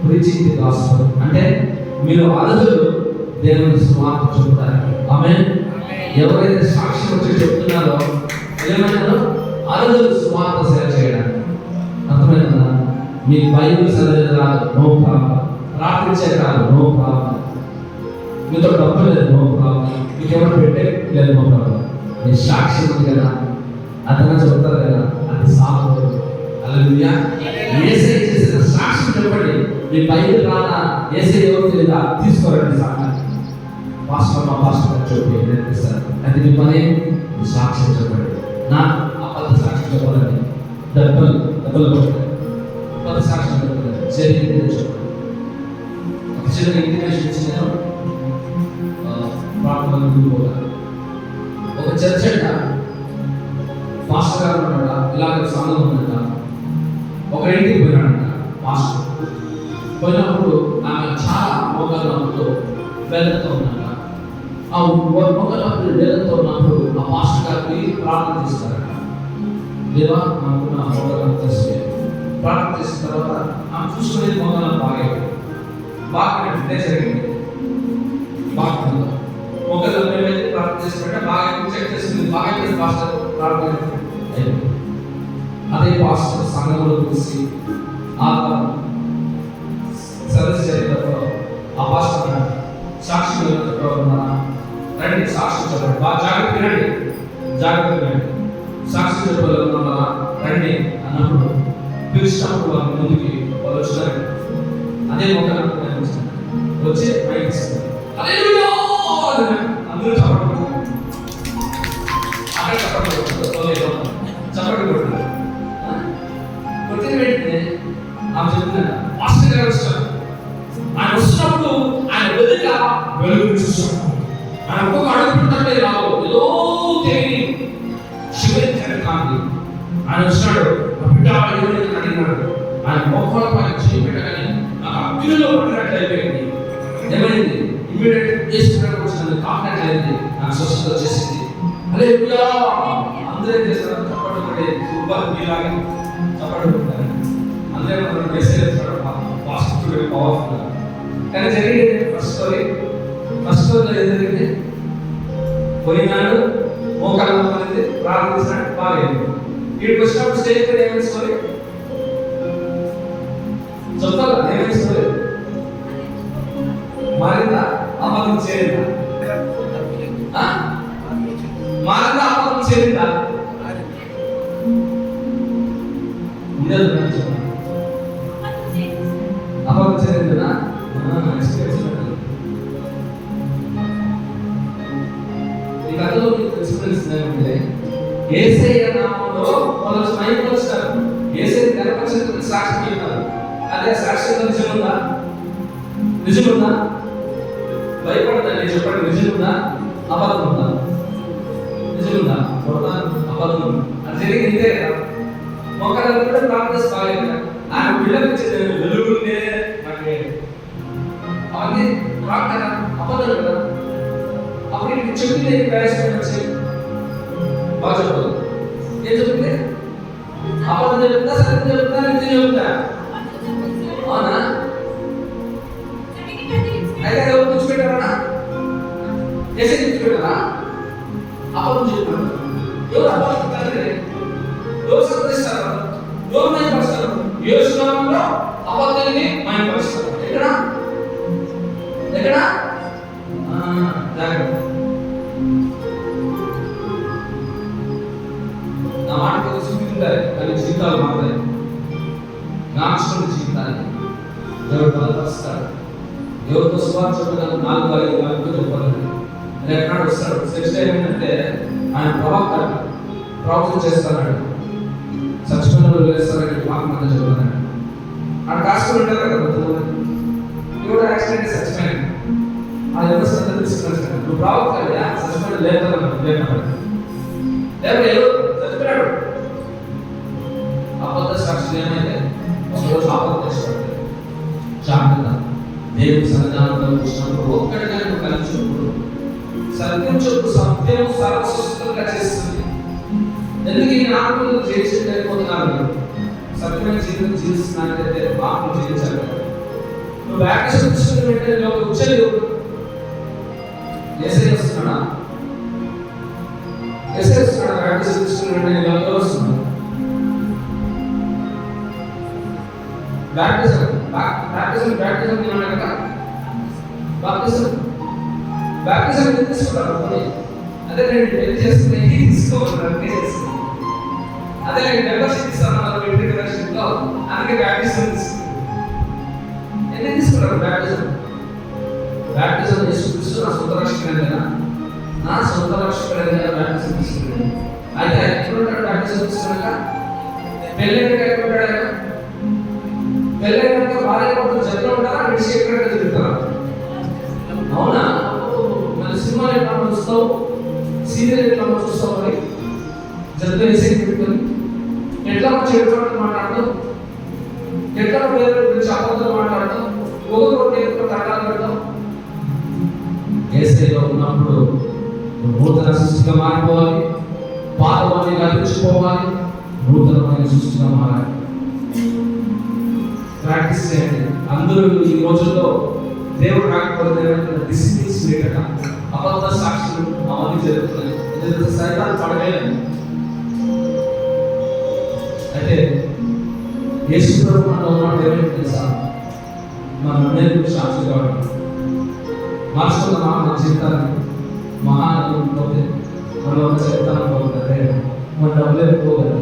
S1: preaching the gospel. అంటే మీరు అర్హులు దేవుని సువార్త చెప్తారు. ఆమేన్. ఎవరైతే సాక్ష్యం వచ్చి చెప్తున్నారో ఏమైనా అర్హులు సువార్త సేవ చేయడానికి. అర్థమైందా? మీ బైబిల్ చదివేది రాదు, నో ప్రాబ్లం. ప్రార్థించేది రాదు, నో ప్రాబ్లం. మీతో డబ్బు లేదు, నో ప్రాబ్లం. మీకు ఎవరు పెట్టే లేదు, నో ప్రాబ్లం. మీ సాక్ష్యం ఉంది కదా, అతను చెప్తారు కదా, అది సాగు. హల్లెలూయా. యేసయ్య చేసిన సాక్ష్యం చెప్పండి. మీ బైబిల్ రానా, యేసయ్య ఎవరు తెలియదా, తీసుకోరండి సాక్ష్యం. పాస్టర్ మా పాస్టర్ చెప్పి నేర్పిస్తారు. అది మీ పని, మీ సాక్ష్యం చెప్పండి. నా అబద్ధ సాక్ష్యం చెప్పాలండి, డబ్బులు అబద్ధ సాక్ష్యం చెప్పండి, జరిగింది చెప్పండి. ఒక చిన్న ఇంటిమేషన్ ఇచ్చిన ప్రార్థనలు ముందుకోవాలి. ఒక చర్చ్ అంట, పాస్టర్ గారు ఉన్నాడ, ఇలాగ సంఘం ఉందంట. ఒక ఇంటికి పోయినాడంట పాస్టర్. పోయినప్పుడు ఆమె చాలా మోకాళ్ళతో వేదనతో ఉందంట. ఆ మోకాళ్ళ వేదనతో ఉన్నప్పుడు ఆ పాస్టర్ గారికి ప్రార్థన చేస్తారంట. దేవా నాకు నా మోకాళ్ళ తెస్తే ప్రార్థన చేసిన తర్వాత ఆమె చూసుకునేది మోకాళ్ళ బాగా జరిగింది. బాగా మోకాళ్ళ మేమైతే ప్రార్థన చేసినట్టే బాగా చెక్ చేస్తుంది, బాగా పాస్టర్ ప్రార్థన అయిపోయింది. అదే పాస్టర్ సంఘంలో చూసి ఆ సర్వీస్ జరిగినప్పుడు ఆ పాస్టర్ సాక్షి రండి, సాక్షి చెప్పండి, బాగా జాగ్రత్త రండి, జాగ్రత్త రండి, సాక్షి చెప్పగలుగుతున్నా రండి అన్నప్పుడు పిలిచినప్పుడు వాళ్ళ ముందుకి వాళ్ళు వచ్చినారు. అదే ఒక వచ్చి మైక్ ఇస్తుంది, అందరూ చెప్పండి, అక్కడ చెప్పండి కొడుతున్నారు. కొట్టిన వెంటనే ఆమె చెప్తున్నా, పాస్టర్ గారు వచ్చారు. ఆయన వస్తున్నప్పుడు ఆయన వెలుగుగా వెలుగు చూస్తాం. ఆయన ఒక్కొక్క అడుగు పెడుతుంటే రావు, ఏదో తెలియని శివరి కాంతి. ఆయన వచ్చినాడు, బిడ్డ అడిగినాడు. ఆయన మొక్కల పైన చేయి పెట్టగానే నాకు అగ్నిలో పడినట్లు అయిపోయింది. ఏమైంది? ఇమ్మీడియట్ చేసినట్టు వచ్చింది, కాంటాక్ట్ అయింది, నాకు స్వస్థత వచ్చేసింది. హల్లెలూయా. అందరూ ఏం చేస్తారు? చప్పట్లు కొట్టి సూపర్ మీలాగా చప్పట్లు కొట్టారు. అందరూ మనం మెసేజ్ చేస్తాడు పాజిటివ్ పవర్ఫుల్. కానీ జరిగేది ఫస్ట్ స్టోరీలో ఏం జరిగింది? పోయినాడు, మోకాళ్ళ పడింది, ప్రార్థించినాడు, బాగైంది. వీడికి వచ్చినప్పుడు స్టేజ్ మీద ఏమైంది స్టోరీ చెప్తారా? ఏమైంది స్టోరీ? మారిందా? అబద్ధం చేరిందా? మారిందా? అబద్ధం చేరిందా? ఉండదు. అబద్ధం చేరిందా? ఈ కథలో మీకు తెలుసుకునేది ఏమంటే యేసయ్య నామములో వాళ్ళు మైకి వచ్చారు. యేసయ్య కనపరిచిన సాక్షి చెప్తారు. అదే సాక్షి నిజముందా? నిజముందా? భయపడదండి, చెప్పండి. నిజముందా? అబద్ధం ఉందా? నిజముందా? అబద్ధం ఉందా? అది జరిగింది ఇంతే కదా. మొక్కలు కూడా ప్రాక్టీస్ బాగా ఆయన పిల్లలు వెలుగుండే నాకు అవన్నీ రాక కదా, అబద్ధం కదా. అప్పుడు ఇంటికి చెప్పింది ప్రయాసం వచ్చి బాగా చెప్పదు. ఏం చెప్పింది? అబద్ధం చెప్తా, సత్యం చెప్తా, నిత్యం చెప్తా. అవునా? అయితే ఎవరు కూర్చోబెట్టారా? ఏసే కూర్చోబెట్టారా? అబద్ధం చెప్పారు. ఎవరు అబద్ధం చెప్తారు? ఎవరు సంతరిస్తారు? ఎవరు మైపరుస్తారు? యేసు నామములో అబద్ధాన్ని మైపరుస్తారు. ఎక్కడ? జాగ్రత్త. నా మాట చూపించాలి, కానీ జీవితాలు మారుతాయి. నాచుకున్న జీవితాన్ని దేవుడు బలపరుస్తాడు. దేవుడితో సువార్త చెప్పగలను 4-5 వాక్యాలు చెప్పగలను. అది ఎక్కడ వస్తాడు? నెక్స్ట్ ఏమైందంటే ఆయన ప్రవక్త చేస్తాడు. సచివాలయంలో వేస్తారని వాక్ మధ్య చెప్తున్నాడు. ఆడ కాసుకుని ఉంటారు కదా కొంతమంది. ఇప్పుడు యాక్సిడెంట్ సచిపోయింది. అది ఎవరు సంగతి తీసుకున్నాడు? నువ్వు ప్రవక్త కదా, సచిపోయిన లేకపోతే చచ్చిపోయాడు. అబద్ధ సాక్షి ఏమైతే ఒకరోజు అబద్ధం చేస్తాడు. జాగ్రత్త. దేవుడి సన్నిధానంలో వచ్చినప్పుడు ఒక్కడిగా నువ్వు కలిసినప్పుడు సత్యం చెప్పు. సత్యం సర్వస్వతంగా చేస్తుంది. ఎందుకు ఈ ఆత్మలు చేయించలేకపోతున్నాను? సత్యమైన జీవితం జీవిస్తున్నానంటే ఆత్మలు జీవించాలి. నువ్వు వ్యాక్సిన్ తీసుకుని వెంటనే వచ్చేది ఎస్ఐ వస్తున్నాడా? ఎస్ఐ వస్తున్నాడా? వ్యాక్సిన్ తీసుకుని వెంటనే ఎవరు వస్తున్నాడు? బ్యాప్టిజం తీసుకుంటారు. అదే నేను పెళ్లి చేసుకుని తీసుకోవాలి. అదే నేను మెంబర్షిప్ ఇస్తాను మెంబర్షిప్లో, అందుకే బ్యాప్టిజం తీసుకుంటాను. ఎందుకు తీసుకున్నారు బ్యాప్టిజం? యేసుక్రీస్తు నా సొంత రక్షకుడైనా, నా సొంత రక్షకుడైనా బ్యాప్టిజం తీసుకున్నాను. అయితే ఎక్కడుంటాడు బ్యాప్టిజం తీసుకున్నాక? పెళ్ళైనాక ఎక్కడుంటాడు ఆయన? పెళ్ళైనాక భార్య భర్తలు జతలో ఉంటారా? విడిచి ఎక్కడికి తిరుగుతారా? అవునా? మన సినిమా ఎట్లా చూస్తావు, సీరియల్ ఎట్లా చూస్తావు? మరి జతలో వేసే పెట్టుకొని ఎట్లా చెడు మాట్లాడతావు, ఎట్లా పేరు గురించి అబద్ధాలు మాట్లాడతావు, ఒకరు ఎక్కడ తగాలు పెడతావు. ఏసైలో ఉన్నప్పుడు నూతన సృష్టిగా మారిపోవాలి, పాతవాన్ని గర్వించుకోవాలి, నూతనమైన సృష్టిగా మారాలి. ప్రాక్టీస్ చేయండి. అందరూ ఈ రోజుల్లో దేవుడు రాకపోతే డిసిప్లిన్ స్పిరిట్ అబద్ధ సాక్షులు అవన్నీ జరుగుతున్నాయి. సైతాన్ని పడవేయాలి. అయితే యేసు ప్రభు మనలో ఉన్నట్టు ఏమైనా తెలుసా? మన నిర్ణయం సాక్షి కావడం మార్చుకున్న మన జీవితాన్ని మహానగరం పోతే మనలో ఒక చెప్తాను పోతుంది. మన డబ్బులే పోగలరు.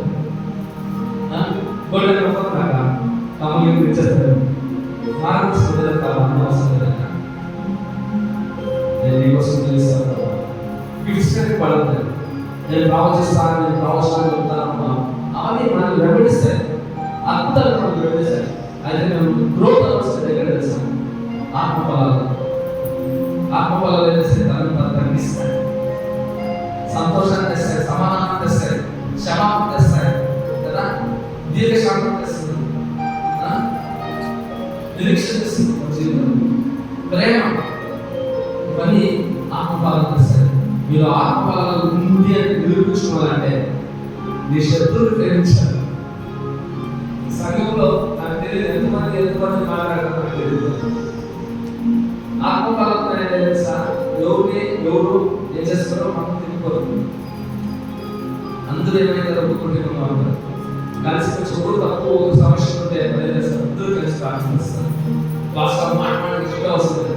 S1: గొడ్డ పోతున్నాక కమలు ఇచ్చేస్తారు. మార్చుకుంటే కావాలి అవసరం లేదా? నేను నీకోసం తెలుస్తాను. విడిచిపెట్టి పడుతుంది. నేను ప్రవచిస్తాను, నేను ప్రవచనాలు చెప్తాను. అవన్నీ మనల్ని వెంబడిస్తాయి. అద్భుతాలు మనకు వెంబడిస్తాయి. అయితే మేము గ్రోత్ అవసరం ఎక్కడ తెలుస్తాం? ఆత్మఫలాలు వేస్తే తను తగ్గిస్తాయి, సంతోషాన్ని తెస్తాయి, సమాధానం తెస్తాయి, క్షమాపణ తెస్తాయి కదా, దీర్ఘశాంతం తెస్తుంది, నిరీక్షణ తెస్తుంది జీవితం, ప్రేమ, ఇవన్నీ ఆత్మఫలాలు తెస్తాయి. మీరు ఆత్మఫలాలు ఉంది అని నిరూపించుకోవాలంటే నీ శత్రువుని ప్రేమించాలి. సంఘంలో నాకు తెలియదు ఎంతమంది మాట్లాడతారు నాకు తెలియదు. ఆత్మకాలంలో తెలుసా, ఎవరు ఏం చేస్తారో మనం తిరిగిపోతుంది. అందరూ ఏమైనా ఒప్పుకుంటున్నాం అంటారు. కలిసి ఎవరు తక్కువ ఒక సమస్య ఉంటే అందరూ కలిసి ప్రార్థిస్తారు. పాస్టర్ మాట్లాడడానికి ఇష్టం వస్తుంది.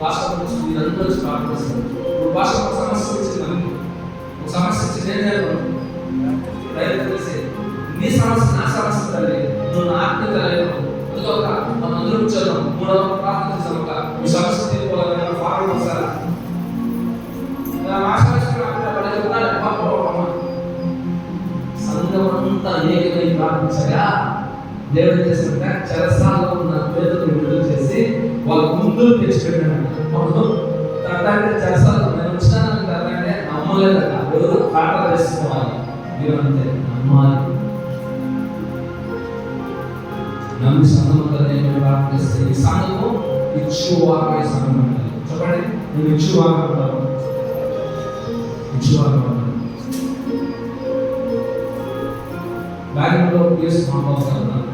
S1: పాస్టర్ మీరందరూ వచ్చి ప్రార్థిస్తారు. ఇప్పుడు పాస్టర్ ఒక సమస్య వచ్చింది, ఒక సమస్య వచ్చి నేను ప్రయత్నం చేసి నీ సమస్య నా సమస్య తల్లి, నువ్వు నా ఆత్మ తల్లి, అందుకొక మనం అందరూ కూర్చోదాం, 3వ ప్రార్థన చేసాం. ఒక మీ సమస్య తీసుకోవాలని ఫార్వర్డ్ వస్తారా సంఘమంతా ఏకమై ప్రార్థించగా దేవుడు చేసినట్ట చెరసాలలో ఉన్న పేదలు విడుదల చేసి వాళ్ళ ముందు తెచ్చిపెట్టాడు. తనకంటే చెరసాల నేను వచ్చినానంటే నమ్మలేదట. ఎవరు ప్రార్థన చేసుకోవాలి, మీరంతే నమ్మాలి. నమ్మి సంఘమంతా ఏమైనా ప్రార్థిస్తే ఈ సంఘము ఇచ్చువాగే సంఘం అంటారు. చెప్పండి, నేను ఇచ్చువాగా ఉంటాను. బ్యాంకులో ప్లేస్ మాట్లాడుతున్నారు.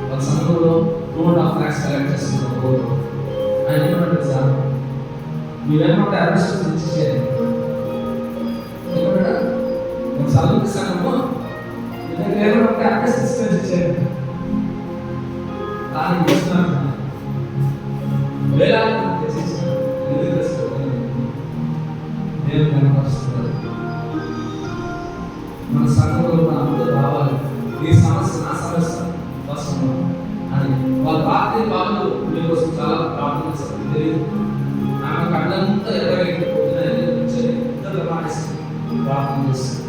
S1: వాళ్ళ సంఘంలో 2.5 lakhs కలెక్ట్ చేస్తున్నారు. ఆయన ఏమంటారు సార్, మీరేమంటే అరెస్ట్ ఇచ్చేయాలి చదువు సంఘము ఏమంటే అరెస్ట్ ఇచ్చేయాలి. కానీ ఇస్తున్నారు వేలాది దేవుడు కనపరుస్తున్నారు. మన సంఘంలో అందరూ రావాలి. ఈ సమస్య నా సమస్య వస్తుంది అని వాళ్ళ రాత్రి వాళ్ళు మీకోసం చాలా ప్రార్థన చేస్తారు. తెలియదు ఆమె కళ్ళంతా ఎర్రగైపోతున్నాయి. ఇద్దరు మానేసి ప్రార్థన చేస్తారు.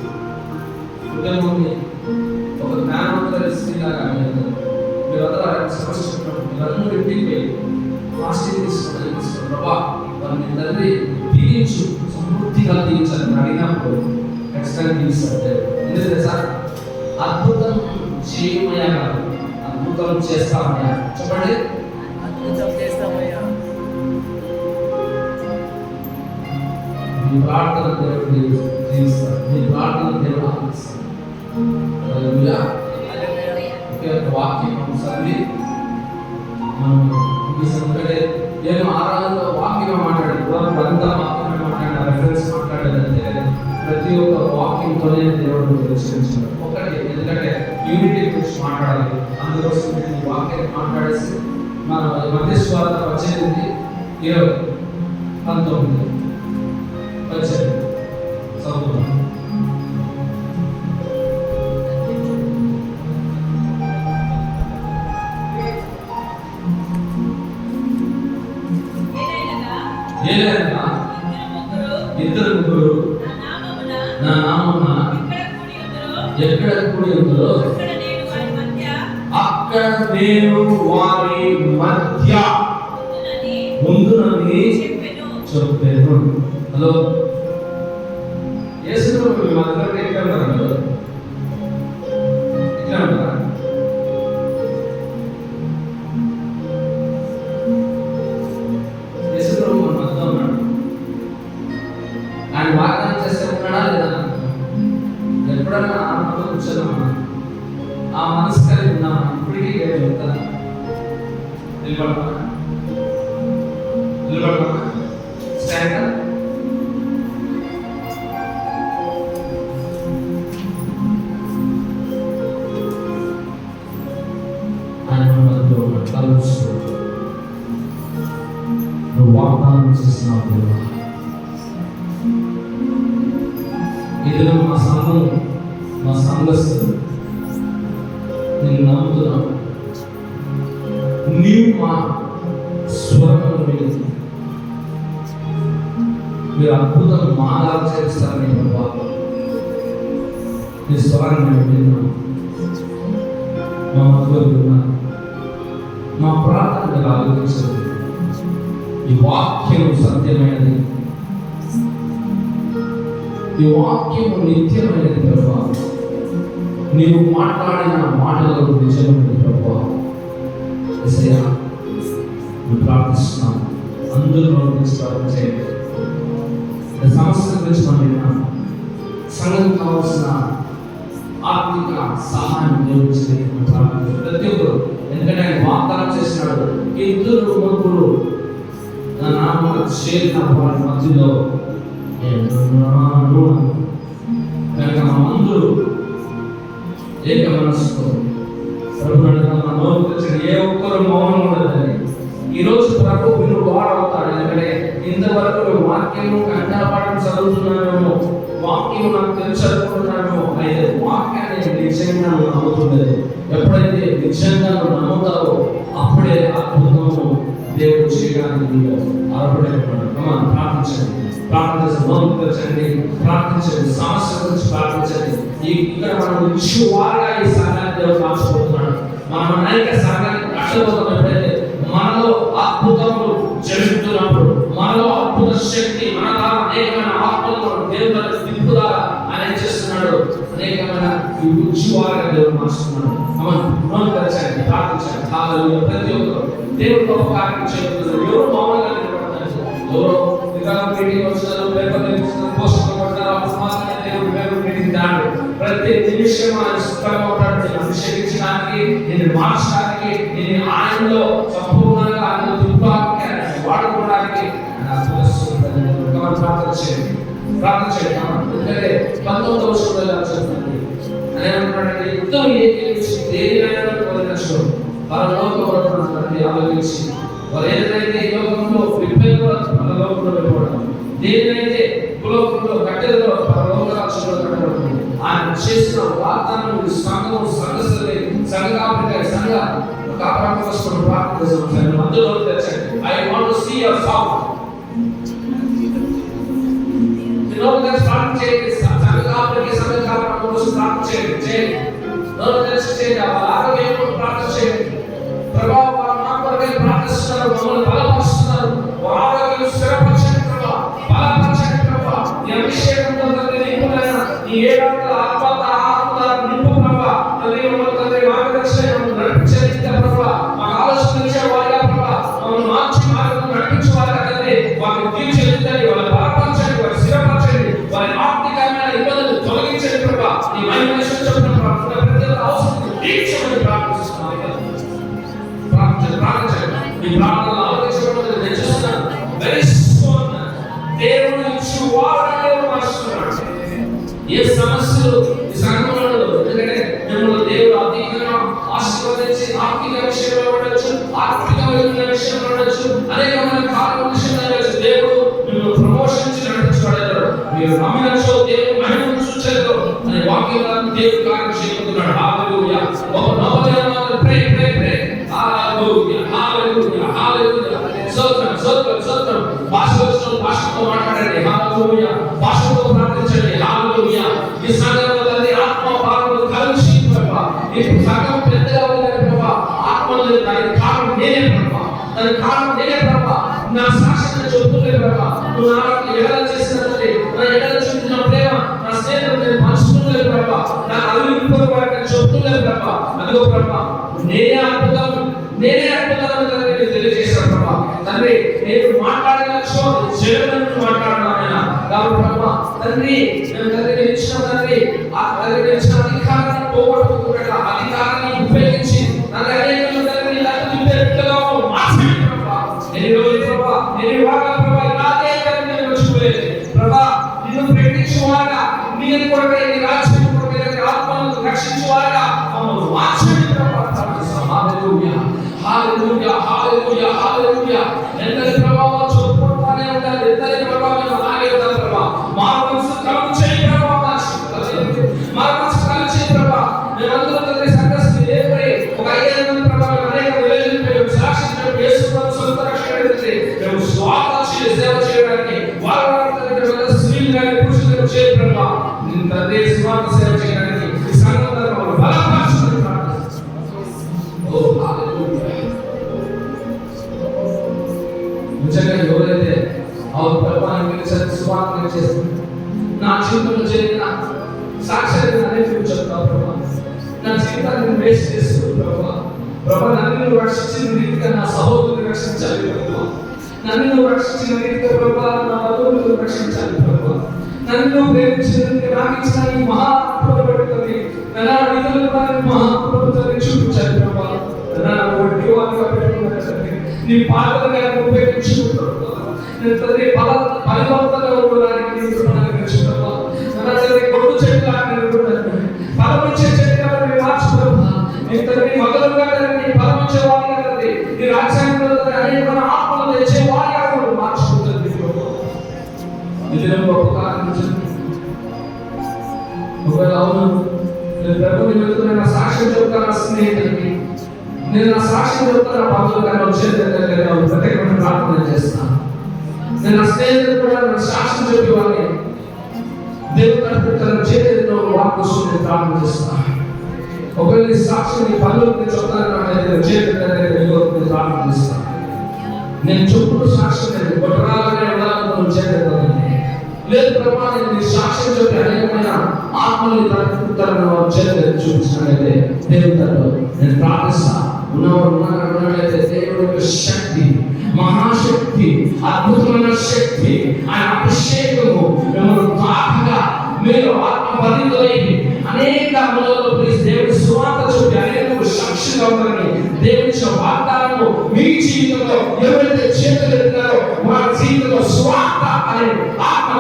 S1: కుటుంబంని ఒక జ్ఞానవంతుల స్త్రీలాగా మీరందరూ సమస్య చెప్పినప్పుడు మీరందరూ ఇంటికి పోయి ఫాస్టింగ్ తీసుకుని ప్రభా వాళ్ళని తండ్రి దీవించు, సమృద్ధిగా దీవించాలని అడిగినప్పుడు ఖచ్చితంగా దీవిస్తారు. ఎందుకంటే సార్ అద్భుతం చేయమయ్యా కాదు, అద్భుతం చేస్తామయ్యా. చెప్పండి, అద్భుతం చేస్తామయ్యా. మీ ప్రార్థన దేవుడు దీవిస్తారు, మీ ప్రార్థన దేవుడు ఆనందిస్తారు. ఒకే ఒక వాక్యం మనం చదివి మనం ఎందుకంటే నేను ఆరాధనలో వాక్యం మాట్లాడాను, అంతా వాక్యం మాట్లాడిన రెఫరెన్స్ మాట్లాడేదంటే ప్రతి ఒక్క వాక్యంతోనే దేవుడు దర్శించాడు. ఒకటి ఎందుకంటే యూనిటీ గురించి మాట్లాడాలి, అందుకోసం నేను వాక్యాన్ని మాట్లాడేసి మన మధ్య స్వార్థ 18-20-19 చదువుతున్నాం. ఏదైనా ఇద్దరు ముగ్గురు నా నామమున ఎక్కడ కూడి ఉందో అక్కడ నేను వారి మధ్య ఉందునని చెప్పాను. హలో, యేసు ప్రభు అందరికీ ఎక్కడ ఉన్నారు? ఎక్కడ ఉన్నారా? యేసు ప్రభు మన మధ్య ఉన్నాడు. ఆయన వాగ్దానం చేస్తే ఉన్నాడా లేదా? ఎప్పుడన్నా ఆత్మతో కూర్చున్నామా? ఆ మనసు కలిగి ఉన్నామా? ఇప్పటికీ చెప్తాను, నిలబడమా స్టాండ్. ఆయన మధ్యలో కలుస్తూ నువ్వు వాగ్దానం చేస్తున్నావు. ఇదిలో మా సంఘం, మా సంఘస్థులు నేను నమ్ముతున్నాను. నీవు మా స్వరంలో మీరు అద్భుతం మాలా చేస్తారని ప్రభావ నీ స్వరాన్ని మేము విన్నాను. మా మధ్యలో విన్నాను. మా ప్రార్థన మీరు ఆలోచించండి. ఈ వాక్యం సత్యమైనది, ఈ వాక్యము నిత్యమైనది ప్రభా. నీవు మాట్లాడిన మాటలు నిజమైనది ప్రభా. యేసయ్యా నేను ప్రార్థిస్తున్నాను, అందరూ ప్రార్థన చేయండి. సమస్య గురించి మనం విన్నాం. సంఘం కావాల్సిన సహాయం దేవుడు చేయమని ప్రార్థించారు. ప్రతి ఒక్కరు, ఎందుకంటే ఆయన వాగ్దానం చేసినాడు, ఇద్దరు ముగ్గురు నా నామమున చేరిన వారి మధ్యలో నేనున్నాను. కనుక మనమందరూ ఏక మనసుతో ఏ ఒక్కరు మౌనం ఉండదని ఈరోజు ప్రభు మీరు వాడవుతాడు. ఎందుకంటే ఇంతవరకు వాక్యము కంఠపాఠం చదువుతున్నామేమో, వాక్యం నాకు తెలిసి చదువుకుంటున్నామేమో, అయితే వాక్యాన్ని నిజంగా నమ్ముతుండదు. ఎప్పుడైతే నిజంగా నమ్ముతావో అప్పుడే అద్భుతము దేవుడు చేయడానికి ఆరపడేవాడు. ప్రార్థించండి, ప్రార్థించండి, ప్రార్థించండి, సమస్య గురించి ప్రార్థించండి. ఇక్కడ మనం ఇచ్చువారుగా ఈ సంఘాన్ని దేవుడు మార్చిపోతున్నాడు. మనం అనేక సంఘాన్ని కష్టపోతాం. ఎప్పుడైతే మనలో అద్భుతములు జరుగుతున్నప్పుడు, మనలో అద్భుత శక్తి, మన ద్వారా అనేకమైన ఆత్మలు దేవుడు దింపుగా ఆయన చేస్తున్నాడు. అనేకమైన ఇచ్చువారుగా దేవుడు మార్చుతున్నాడు. మనం కలిసండి, ప్రార్థించండి. హల్లెలూయా. ప్రతి ఒక్కరు దేవుడు గొప్ప కార్యం చేస్తున్నారు. ఎవరు మామూలుగా నిలబడతారు, ఎవరో విధానం మీటింగ్ వచ్చారు, పేపర్ పోస్టర్ కొట్టారు, మాత్రమే దేవుడు పేపర్ మీటింగ్ దాడు. ప్రతి నిమిషం ఆయన సుఖంగా ఉంటాడు. నేను అభిషేకించడానికి, నేను మార్చడానికి, నేను ఆయనలో సంపూర్ణంగా ఆయన దుర్భాగ్య వాడుకోవడానికి ప్రార్థన చేయండి. ఎందుకంటే 19వ శ్లోకంలో చెప్తుంది, ఆయన ఇద్దరు దేనినైనా కోరినచ్చు పరలోకం ఆలోచించి వారు ఏదైతే యోగంలో పరలోకంలో వెళ్ళిపోవడం, దేనినైతే కులోకంలో కట్టెలలో పరలోక రాజ్యంలో కట్టబడుతుంది. ఆయన చేసిన వాగ్దానం సంఘం సంఘస్థులే సంఘ కాపాడు కోసం ప్రార్థన చేస్తున్నాను. అందులో తెచ్చండి. I want to see your soft ప్రార్థన చేయండి. సంఘ కాపాడు కోసం ప్రార్థన చేయండి. ఆరోగ్యం ప్రార్థన చేయండి. ప్రభావ ప్రార్థిస్తున్నారు, మమ్మల్ని బలపరుస్తున్నారు. ఆరోగ్యం స్థిరపరచండి ప్రభా, బలపరచండి ప్రభా. నీ అభిషేకంతో నింపులైన ఈ ఏడాది ఆత్మ నింపు ప్రభా. మార్గదర్శనం నడిపించండి ప్రభా. మాకు ఆలోచన ఇచ్చే వారిగా ప్రభా, మమ్మల్ని మార్చి మార్గం నడిపించే వారిగా తండ్రి, వారిని తీర్చిదిద్దండి, వాళ్ళని బలపరచండి, వారిని స్థిరపరచండి, వారి ఆర్థికమైన ఇబ్బందులు తొలగించండి ప్రభా. నీ మహిమ చెప్పిన ప్రార్థన ప్రతి అవసరం తీర్చమని ప్రార్థిస్తున్నాను. ఈ ప్రార్థనలు ఆలోచించడం నేను చూస్తున్నాను. దేవుడు ఇచ్చువాడే మార్చుతున్నాడు. ఏ సమస్యలు ఈ సంఘంలో, ఎందుకంటే మిమ్మల్ని దేవుడు అధికంగా ఆశీర్వదించి ఆర్థిక విషయంలో ఉండొచ్చు, ఆర్థికమైన విషయంలో ఉండొచ్చు, అనేకమైన కార్య విషయంలో ఉండొచ్చు. దేవుడు మిమ్మల్ని ప్రమోషన్ నడిపించబడతాడు. మీరు నమ్మినచో దేవుడు మహిమను చూచేదో అనే వాక్యం దేవుడు కార్యం చేయబోతున్నాడు. హల్లెలూయా. ఒక నవదేవనాలు ప్రే ప్రే ప్రే. హల్లెలూయా, హల్లెలూయా, హల్లెలూయా. స్తోత్రం, స్తోత్రం, స్తోత్రం. భాషతో మాట్లాడండి. హల్లెలూయా. భాషతో ప్రార్థించండి. హల్లెలూయా. ఈ సంఘంలో తల్లి ఆత్మ పాపములు కలిసి ప్రభా, ఈ సంఘం పెద్దగా ఉందని ప్రభా, ఆత్మలు దానికి కారణం నేనే ప్రభా, దానికి కారణం నేనే ప్రభా. నా సాక్ష్యం చెబుతుండే ప్రభా, నువ్వు నాకు ఎలా చేసినట్లే, నా ఎలా చూపిన ప్రేమ, నా స్నేహితులు నేను పంచుతుండలేదు ప్రభా, నా అభివృద్ధి వారికి చెబుతుండలేదు ప్రభా. అదిగో ప్రభా, నేనే అద్భుతం నేను తెలియజేశాను ప్రభా. తండ్రి, నేను మాట్లాడవచ్చు, జగన్ మాట్లాడినా కాబట్టి ప్రభా తండ్రి, నేను తండ్రి ఇచ్చిన తండ్రి, ఆ తండ్రి ఇచ్చిన అధికారాన్ని పోగొట్టుకున్నట్టు అధికారాన్ని ఉపయోగించి నన్ను అనేక తండ్రి వ్యక్తులుగా మార్చండి ప్రభా. నేను ప్రభా, నేను వాగా ప్రభా, నాదే తండ్రి నేను మర్చిపోలేదు ప్రభా. నిన్ను ప్రేమించువాగా, మీరు కొరకై నీ రాజ్యం కొరకై ఆత్మను రక్షించువాగా మమ్మల్ని మార్చండి ప్రభా. హల్లెలూయా, హల్లెలూయా, హల్లెలూయా, హల్లెలూయా. ఎందరి ప్రభావం చూపుకుంటానే ఉంటారు, ఎందరి ప్రభావం అలాగే ఉంటారు ప్రభా. మా మనసు కలుగు చేయి ప్రభా, మా మనసు కలుగు చేయి ప్రభా. మేమందరం తండ్రి సంఘస్థులు ఏర్పడి ఒక 5 మంది ప్రభావం అనేక విలేజ్లు మేము సాక్షించడం, యేసు ప్రభు సొంత రక్షణ మేము స్వార్థ సేవ చేయడానికి వారి స్త్రీలు కానీ పురుషులు చేయి ప్రభా. నేను తండ్రి స్వార్థ సేవ చేయడానికి ఈ సంఘం బలపరచుకుని ప్రార్థిస్తున్నాను. ఓ హల్లెలూయా. నిజంగా ఎవరైతే అవును ప్రభావాన్ని సువార్తను చేస్తుంది, నా జీవితంలో జరిగిన సాక్షాత్ అనేక చెప్తావు ప్రభా. నా జీవితాన్ని వేస్ట్ చేస్తుంది ప్రభా. ప్రభా, నన్ను రక్షించిన రీతిగా నా సహోదరుని రక్షించాలి ప్రభా. నన్ను రక్షించిన రీతిగా ప్రభా నా బంధువులను రక్షించాలి ప్రభా. నన్ను ప్రేమించిన రీతిగా నాకు ఇచ్చిన ఈ మహా అద్భుతమైన
S2: తండ్రి నా విధులు మా ప్రభుత్వాన్ని చూపించారు ప్రభా. నా ఒట్టి వారిగా పెట్టుకున్న తండ్రి నీ పాత్రగా ఉపయోగించుకుంటారు తండ్రి. పరివర్తన ఉండడానికి ప్రభా. నా తండ్రి కొట్టు చెట్టు ఫలమిచ్చే చెట్టుగా మార్చుకోవా నీ తండ్రి. మొదలుగా తండ్రి ఫలమిచ్చే వారిగా తండ్రి నీ రాజ్యాంగంలో అనేక ఆత్మలు తెచ్చే వారిగా మార్చుకుంటుంది ప్రభా. ఇది ఉపకారం. ఒకవేళ అవును నేను ప్రభు నిమిత్తం నా సాక్ష్యం చెప్తాను, నా స్నేహితుడికి నేను నా సాక్ష్యం చెప్తాను, నా పనులు కానీ వచ్చేది ప్రత్యేకమైన ప్రార్థన చేస్తాను. నేను నా స్నేహితుడు కూడా నా సాక్ష్యం చెప్పేవాడిని దేవుడు తన చేతిలో వాక్ కోసం నేను ప్రార్థన చేస్తాను. ఒకవేళ నీ సాక్ష్యం నీ పనులు చెప్తాను చేతి ప్రార్థన చేస్తాను. నేను చెప్పుడు సాక్ష్యం లేదు గొడవలాగానే ఉండాలని చేద్దాం లేదు ప్రభా. నేను నీ సాక్ష్యం చెప్పి అనేకమైన ఆత్మల్ని తన చూపించినట్లయితే దేవుడితో నేను ప్రార్థిస్తా. ఉన్నట్లయితే దేవుడి యొక్క శక్తి, మహాశక్తి, అద్భుతమైన శక్తి, ఆయన అభిషేకము మిమ్మల్ని తాకగా మీరు ఆత్మపరితులై అనేక మూలలో దేవుడి సువార్త చెప్పి అనేక సాక్షిగా ఉండాలని దేవుడి వాగ్దానము మీ జీవితంలో ఎవరైతే చేతులు ఎత్తున్నారో వారి జీవితంలో స్వార్థ అనే ఆత్మ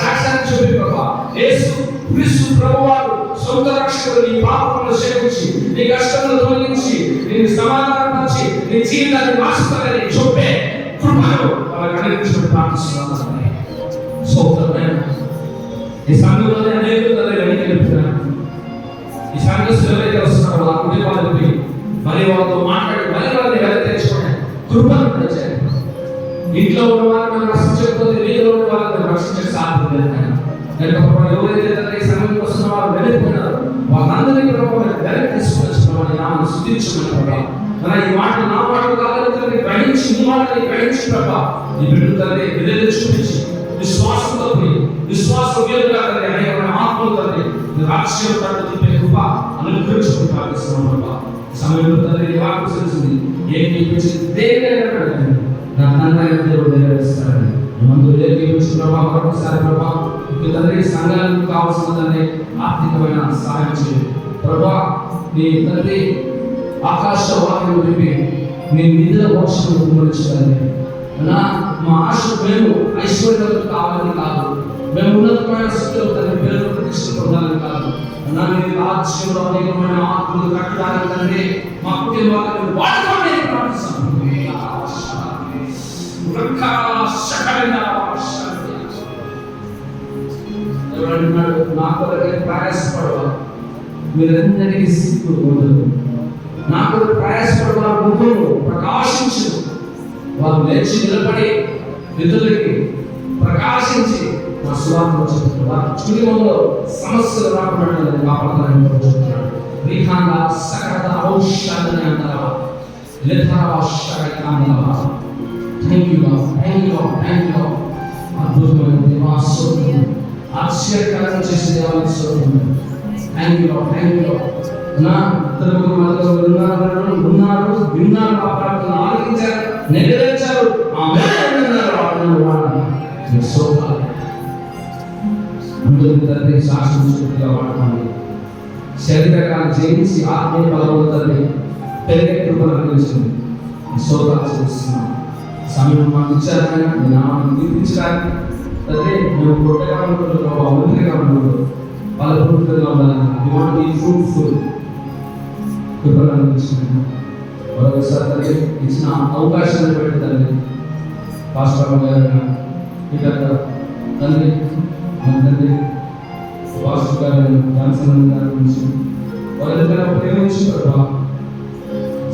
S2: సాక్ష్యాన్ని చూపి ప్రభా. యేసు క్రీస్తు ప్రభువారు సొంత రక్షకుడు నీ పాపములను క్షమించి నీ కష్టములను తొలగించి నిన్ను సమాధానపరిచి నీ జీవితాన్ని మార్చుతానని చెప్పే కృపను వాళ్ళకి అనుగ్రహించమని ప్రార్థిస్తున్నాను. సోదరులైన ఈ సంఘంలోనే అనేక వెనుకెళ్తున్నాను. ఈ సంఘస్థులు ఎవరైతే వస్తున్నారో ఆ కుటుంబాలకి మరి వాళ్ళతో మాట్లాడి మరి వాళ్ళని వెనక తెచ్చుకునే కృపను ప్రచారం. ఇంట్లో ఉన్న వారిని రక్షించకపోతే వీధిలో ఉన్న వాళ్ళని రక్షించే సాధ్యం లేదు. ఎవరైతే సమయంలో వస్తున్న వారు వెళ్ళిపోయినారు వాళ్ళందరినీ వెనక్కి తీసుకొచ్చుకోమని నామను స్తుతించమని ప్రభా. మన ఈ మాటలు నా మాటలు కాదని గ్రహించి నీ మాటని గ్రహించి ప్రభా. ఈ బిడ్డలు తండ్రి విధులు చూపించి విశ్వాసంతో విశ్వాసం వేరుగా అనేకమైన ఆత్మలు తండ్రి రాక్షసుల పట్ల తిప్పే కృప అనుగ్రహించుకుని ప్రార్థిస్తున్నాం ప్రభా. సమయంలో తండ్రి వాకు తెలిసింది ఏం దేవుడు నా తండ్రి దేవుడు నెరవేరుస్తారని మందు ప్రభా. మరొకసారి ప్రభా తండ్రి సంఘానికి కావాల్సిన తండ్రి ఆర్థికమైన సహాయం చేయండి ప్రభా. నీ తండ్రి ఆకాశ వాక్యం విప్పి నీ నిధుల వర్షం కుమరించాలి. మా ఆశ మేము ఐశ్వర్యాలు కావాలని కాదు, మేము ఉన్నతమైన స్థితిలో తండ్రి పేరు ప్రతిష్ట పొందాలని కాదు. నీ రాజ్యంలో అనేకమైన ఆత్మలు కట్టడానికి తండ్రి మా కుటుంబాలను వాడుకోండి ప్రార్థిస్తాను. నా కొరకే ప్రయాసపడవా మీరందరికీ సిగ్గు ఉండదు. నా కొరకు ప్రయాసపడవా ముఖము ప్రకాశించు. వారు లేచి నిలబడి విధులకి ప్రకాశించి మా స్వార్థం చెప్తున్నారు. వారి కుటుంబంలో సమస్యలు రాకుండా కాపాడాలని కోరుకుంటున్నాడు. రీఖాంగా సకట ఔషధాన్ని అంటారా థ్యాంక్ యూ అద్భుతమైన దేవాస్వరం ఆశ్చర్యకరం చేసే దేవాలయ స్వరం. థ్యాంక్ యూ నా ఇద్దరు ఉన్నారు విన్నారు ఆ ప్రార్థన ఆలకించారు నెరవేర్చారు. అందరి తండ్రి శాసనగా వాడతాను. శరీరకాన్ని జయించి ఆత్మీయ బలంలో తండ్రి పెరిగే కృపను అందించింది. సోదాలు చేస్తున్నాం. సమయం మాకు ఇచ్చారని నామని కీర్తించడానికి తండ్రి మేము పొట్టగా ఉంటున్నాం, అభివృద్ధిగా ఉంటున్నాం, ఫలభూతంగా ఉండాలని ఫ్రూట్ఫుల్ కృపను అందించినాను. మరొకసారి తండ్రి ఇచ్చిన అవకాశాన్ని బట్టి తండ్రి పాస్టర్ గారు ఇక్కడ తండ్రి మన తండ్రి వాసు గారు జాన్సన్ గారి గురించి వాళ్ళందరూ ప్రేమించి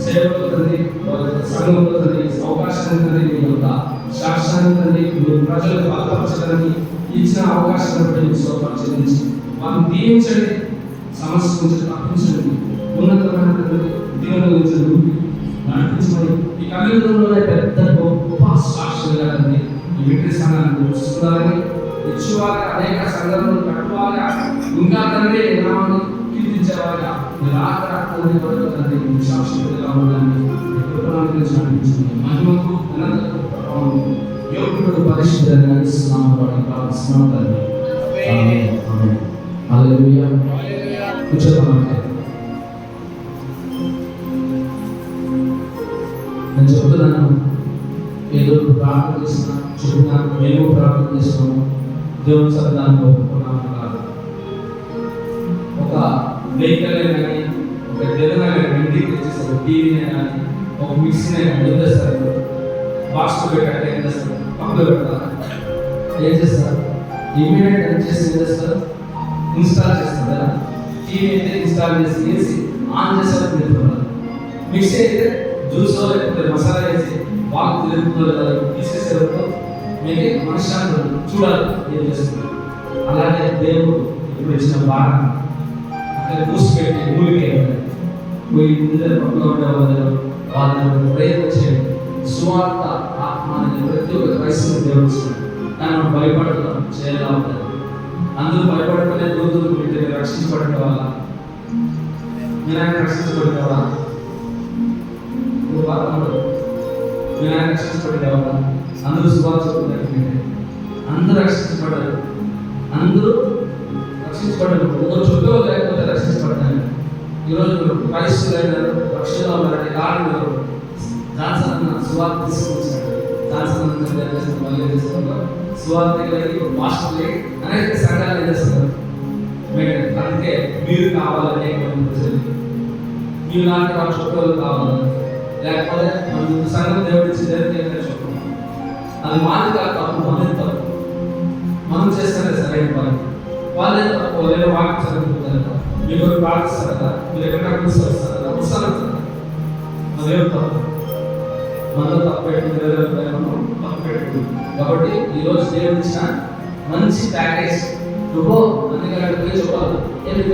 S2: సేవలో తండ్రి వాళ్ళ సంఘంలో తండ్రి అవకాశాన్ని తండ్రి మీ యొక్క సాక్ష్యాన్ని తండ్రి మీరు ప్రజలకు బలపరచడానికి ఇచ్చిన అవకాశాన్ని బట్టి మీకు స్తోత్రాలు చెల్లించి వారిని దీవించండి, సమస్య నుంచి తప్పించండి, ఉన్నతమైన దీవెనల నుంచి నడిపించమని ఈ కళ్యాణంలోనే పెద్ద గొప్ప సాక్షులుగా తండ్రి ఈ మిలిటరీ సంఘాన్ని చూస్తున్నారని ఇచ్చేవారు అనేక సంఘాలను కట్టువారుగా ఇంకా తండ్రి నామాన్ని కీర్తించేవారుగా మీరు ఆకరాన్ని తండ్రి సాక్షిగా ఉండాలని మహిమకు ఘనతకు ప్రభావము యోగుడు పరిశుద్ధంగా ఇస్తున్నామని ప్రార్థిస్తున్నాం తండ్రి. ఆమేన్. ఆమేన్. హల్లెలూయా. కూర్చోదామంటే నేను చెప్తున్నాను, ఏదో ప్రార్థన చేసిన చెప్తున్నాను, మేము ప్రార్థన చేస్తున్నాము, దేవుని సన్నిధానంలో ఒప్పుకున్నాము కాదు. ఒక వెహికల్ కానీ ఒక ఏదైనా కానీ ఇంటికి తెచ్చేస్తారు, టీవీనే కానీ ఒక మిక్సీనే కానీ ఏం చేస్తారు, బాక్స్లో పెట్టాక ఏం చేస్తారు, పక్కలో పెడతారు, ఏం చేస్తారు, ఇమీడియట్ అని చేసి ఏం చేస్తారు, ఇన్స్టాల్ చేస్తారు కదా. టీవీ అయితే ఇన్స్టాల్ చేసి ఆన్ చేసేవారు తిరుగుతున్నారు. మిక్సీ అయితే జ్యూస్లో లేకపోతే మసాలా వేసి బాగా తిరుగుతుందో తీసేసేవారు మీకు మనశ్శాంతి చూడాలి ఏం చేస్తున్నారు. అలాగే దేవుడు ఇప్పుడు ఇచ్చిన భారం అక్కడ మూసిపెట్టి ఊరికే పోయి నిద్ర పక్కన వాళ్ళని ప్రయత్నం చేయండి. సువార్త ఆత్మ అనేది ప్రతి ఒక్క క్రైస్తవుని దేవుడు ఇస్తున్నాడు. కానీ మనం భయపడతాం, చేయాలా ఉంటుంది. అందరూ భయపడకుండా దూరం పెట్టి రక్షించబడిన వాళ్ళ మీరు ఆయన రక్షించబడిన వాళ్ళ మీరు ఆయన రక్షించబడిన వాళ్ళ అందరూ సువార్త చెప్తున్నట్టు అందరూ రక్షించబడ్డారు. అందరూ రక్షించబడ్డారు. ఒక చుట్టూ లేకపోతే రక్షించబడ్డారు. ఈరోజు క్రైస్తవులైన రక్షణలో ఉన్నారంటే కారణం జాన్సన్ సువార్త తీసుకొచ్చాడు. జాన్సన్ సువార్త మాస్టర్లే అనేక సంఘాలు చేస్తున్నారు. అందుకే మీరు కావాలని మీరు లాంటి వాళ్ళ చుట్టూ కావాలని, లేకపోతే మన సంఘం దేవుడి చెప్పడం అది మాది కాదు, తప్పు మనది తప్పు. మనం చేస్తేనే సరైన పని. వాళ్ళే తప్పు, లేదా వాకి చదువుకుంటారు, మీరు ప్రార్థిస్తారు కదా, మీరు ఎక్కడ కూర్చొస్తారు కదా, వస్తారు కదా, అదేం తప్పు. మనలో తప్పు పెట్టుకుంటే తప్పు పెట్టుకుంటుంది. కాబట్టి ఈరోజు దేవుడు ఇచ్చిన మంచి ప్యాకేజ్ నువ్వు అన్ని గంటలకు చెప్పాలి. ఎందుకు